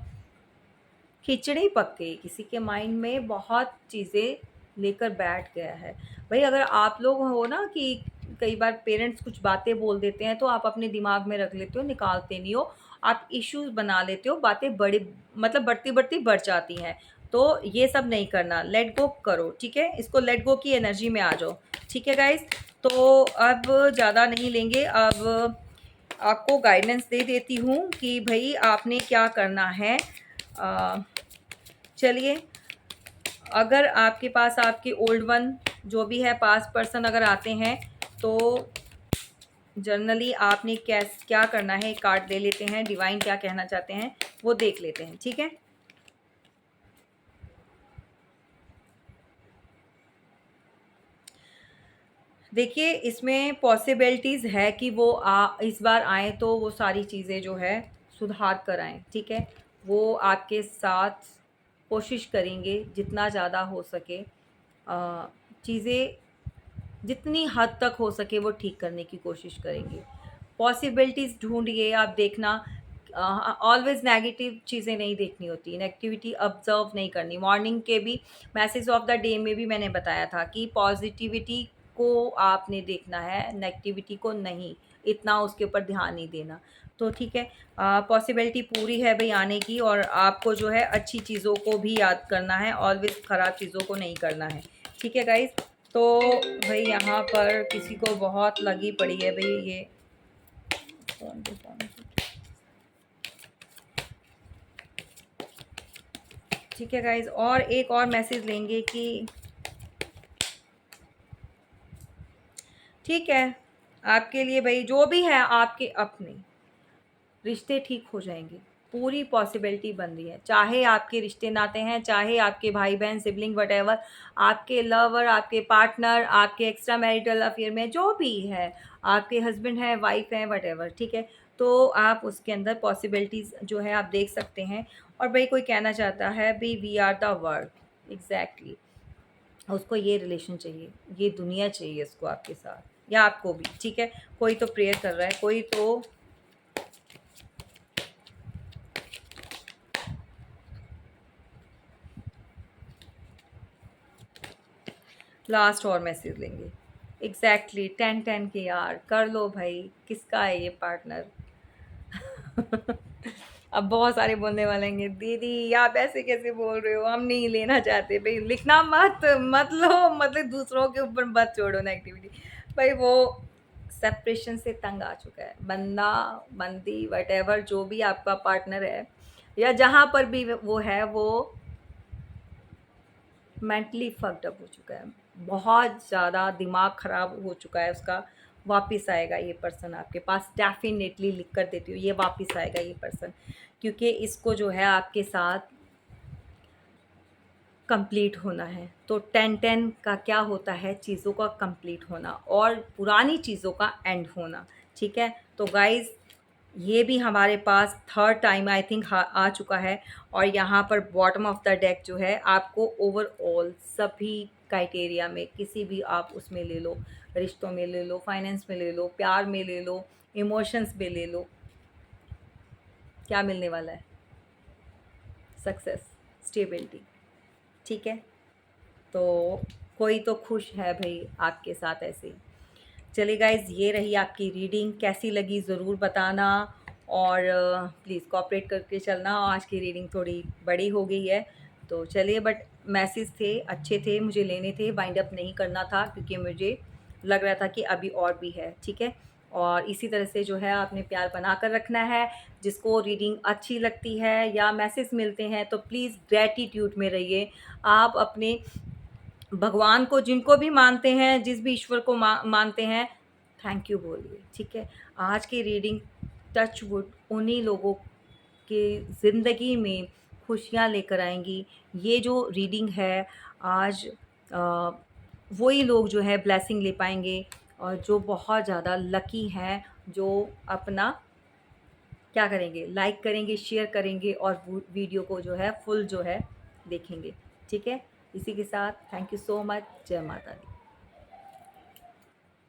खिचड़ी पक गई, किसी के माइंड में बहुत चीज़ें लेकर बैठ गया है। भाई अगर आप लोग हो ना कि कई बार पेरेंट्स कुछ बातें बोल देते हैं तो आप अपने दिमाग में रख लेते हो, निकालते नहीं हो, आप इश्यूज बना लेते हो, बातें बड़ी मतलब बढ़ती बढ़ती बढ़ जाती हैं। तो ये सब नहीं करना, लेट गो करो, ठीक है। इसको लेट गो की एनर्जी में आ जाओ, ठीक है गाइस। तो अब ज़्यादा नहीं लेंगे, अब आपको गाइडेंस दे देती हूँ कि भाई आपने क्या करना है। चलिए, अगर आपके पास आपके ओल्ड वन जो भी है पास्ट पर्सन अगर आते हैं तो जनरली आपने क्या करना है, एक कार्ड ले लेते हैं, डिवाइन क्या कहना चाहते हैं वो देख लेते हैं, ठीक है। देखिए, इसमें पॉसिबिलिटीज़ है कि वो इस बार आए तो वो सारी चीज़ें जो है सुधार कर आएँ, ठीक है। वो आपके साथ कोशिश करेंगे जितना ज़्यादा हो सके, चीज़ें जितनी हद तक हो सके वो ठीक करने की कोशिश करेंगे। पॉसिबिलिटीज़ ढूँढिए, आप देखना, ऑलवेज़ नेगेटिव चीज़ें नहीं देखनी होती, नेगेटिविटी ऑब्ज़र्व नहीं करनी। मॉर्निंग के भी मैसेज ऑफ द डे में भी मैंने बताया था कि पॉजिटिविटी को आपने देखना है, नेगेटिविटी को नहीं, इतना उसके ऊपर ध्यान नहीं देना। तो ठीक है, पॉसिबिलिटी पूरी है भई आने की, और आपको जो है अच्छी चीज़ों को भी याद करना है, ऑलवेज़ ख़राब चीज़ों को नहीं करना है, ठीक है गाइज़। तो भाई यहाँ पर किसी को बहुत लगी पड़ी है भाई ये ठीक है गाइज। और एक और मैसेज लेंगे कि ठीक है, आपके लिए भाई जो भी है आपके अपने रिश्ते ठीक हो जाएंगे, पूरी पॉसिबिलिटी बन रही है। चाहे आपके रिश्ते नाते हैं, चाहे आपके भाई बहन सिबलिंग वटेवर, आपके लवर, आपके पार्टनर, आपके एक्स्ट्रा मैरिटल अफेयर में जो भी है, आपके हस्बैंड है, वाइफ है, वटेवर, ठीक है। तो आप उसके अंदर पॉसिबिलिटीज़ जो है आप देख सकते हैं। और भाई कोई कहना चाहता है भाई we are the world, exactly, उसको ये रिलेशन चाहिए, ये दुनिया चाहिए उसको आपके साथ या आपको भी, ठीक है। कोई तो प्रेयर कर रहा है, कोई तो लास्ट और मैसेज लेंगे। एग्जैक्टली 10-10 के यार, कर लो भाई, किसका है ये पार्टनर। अब बहुत सारे बोलने वाले हैं दीदी आप ऐसे कैसे बोल रहे हो, हम नहीं लेना चाहते। भाई लिखना मत मत लो, मतलब दूसरों के ऊपर मत छोड़ो नेगेटिविटी। भाई वो सेपरेशन से तंग आ चुका है बंदा, बंदी, वटेवर जो भी आपका पार्टनर है या जहाँ पर भी वो है, वो मेंटली फक्ड अप हो चुका है, बहुत ज़्यादा दिमाग ख़राब हो चुका है उसका। वापस आएगा ये पर्सन आपके पास, डेफिनेटली लिख कर देती हूँ, ये वापस आएगा ये पर्सन, क्योंकि इसको जो है आपके साथ कंप्लीट होना है। तो 10-10 का क्या होता है, चीज़ों का कंप्लीट होना और पुरानी चीज़ों का एंड होना, ठीक है। तो गाइज़ ये भी हमारे पास थर्ड टाइम आई थिंक आ चुका है। और यहाँ पर बॉटम ऑफ द डेक जो है आपको ओवरऑल सभी क्राइटेरिया में, किसी भी आप उसमें ले लो, रिश्तों में ले लो, फाइनेंस में ले लो, प्यार में ले लो, इमोशंस में ले लो, क्या मिलने वाला है, सक्सेस, स्टेबिलिटी, ठीक है। तो कोई तो खुश है भाई आपके साथ ऐसे ही। चलिए गाइज़, ये रही आपकी रीडिंग, कैसी लगी ज़रूर बताना। और प्लीज़ कोऑपरेट करके चलना। आज की रीडिंग थोड़ी बड़ी हो गई है, तो चलिए, बट मैसेज थे, अच्छे थे, मुझे लेने थे, बाइंड अप नहीं करना था क्योंकि मुझे लग रहा था कि अभी और भी है, ठीक है। और इसी तरह से जो है आपने प्यार बना कर रखना है। जिसको रीडिंग अच्छी लगती है या मैसेज मिलते हैं तो प्लीज़ ग्रैटिट्यूड में रहिए। आप अपने भगवान को जिनको भी मानते हैं, जिस भी ईश्वर को मानते हैं, थैंक यू बोलिए, ठीक है। आज की रीडिंग टच वुड उन्हीं लोगों की ज़िंदगी में खुशियाँ लेकर आएँगी। ये जो रीडिंग है आज वही लोग जो है ब्लेसिंग ले पाएँगे और जो बहुत ज़्यादा लकी हैं, जो अपना क्या करेंगे, लाइक करेंगे, शेयर करेंगे और वीडियो को जो है फुल जो है देखेंगे, ठीक है। इसी के साथ थैंक यू सो मच। जय माता दी।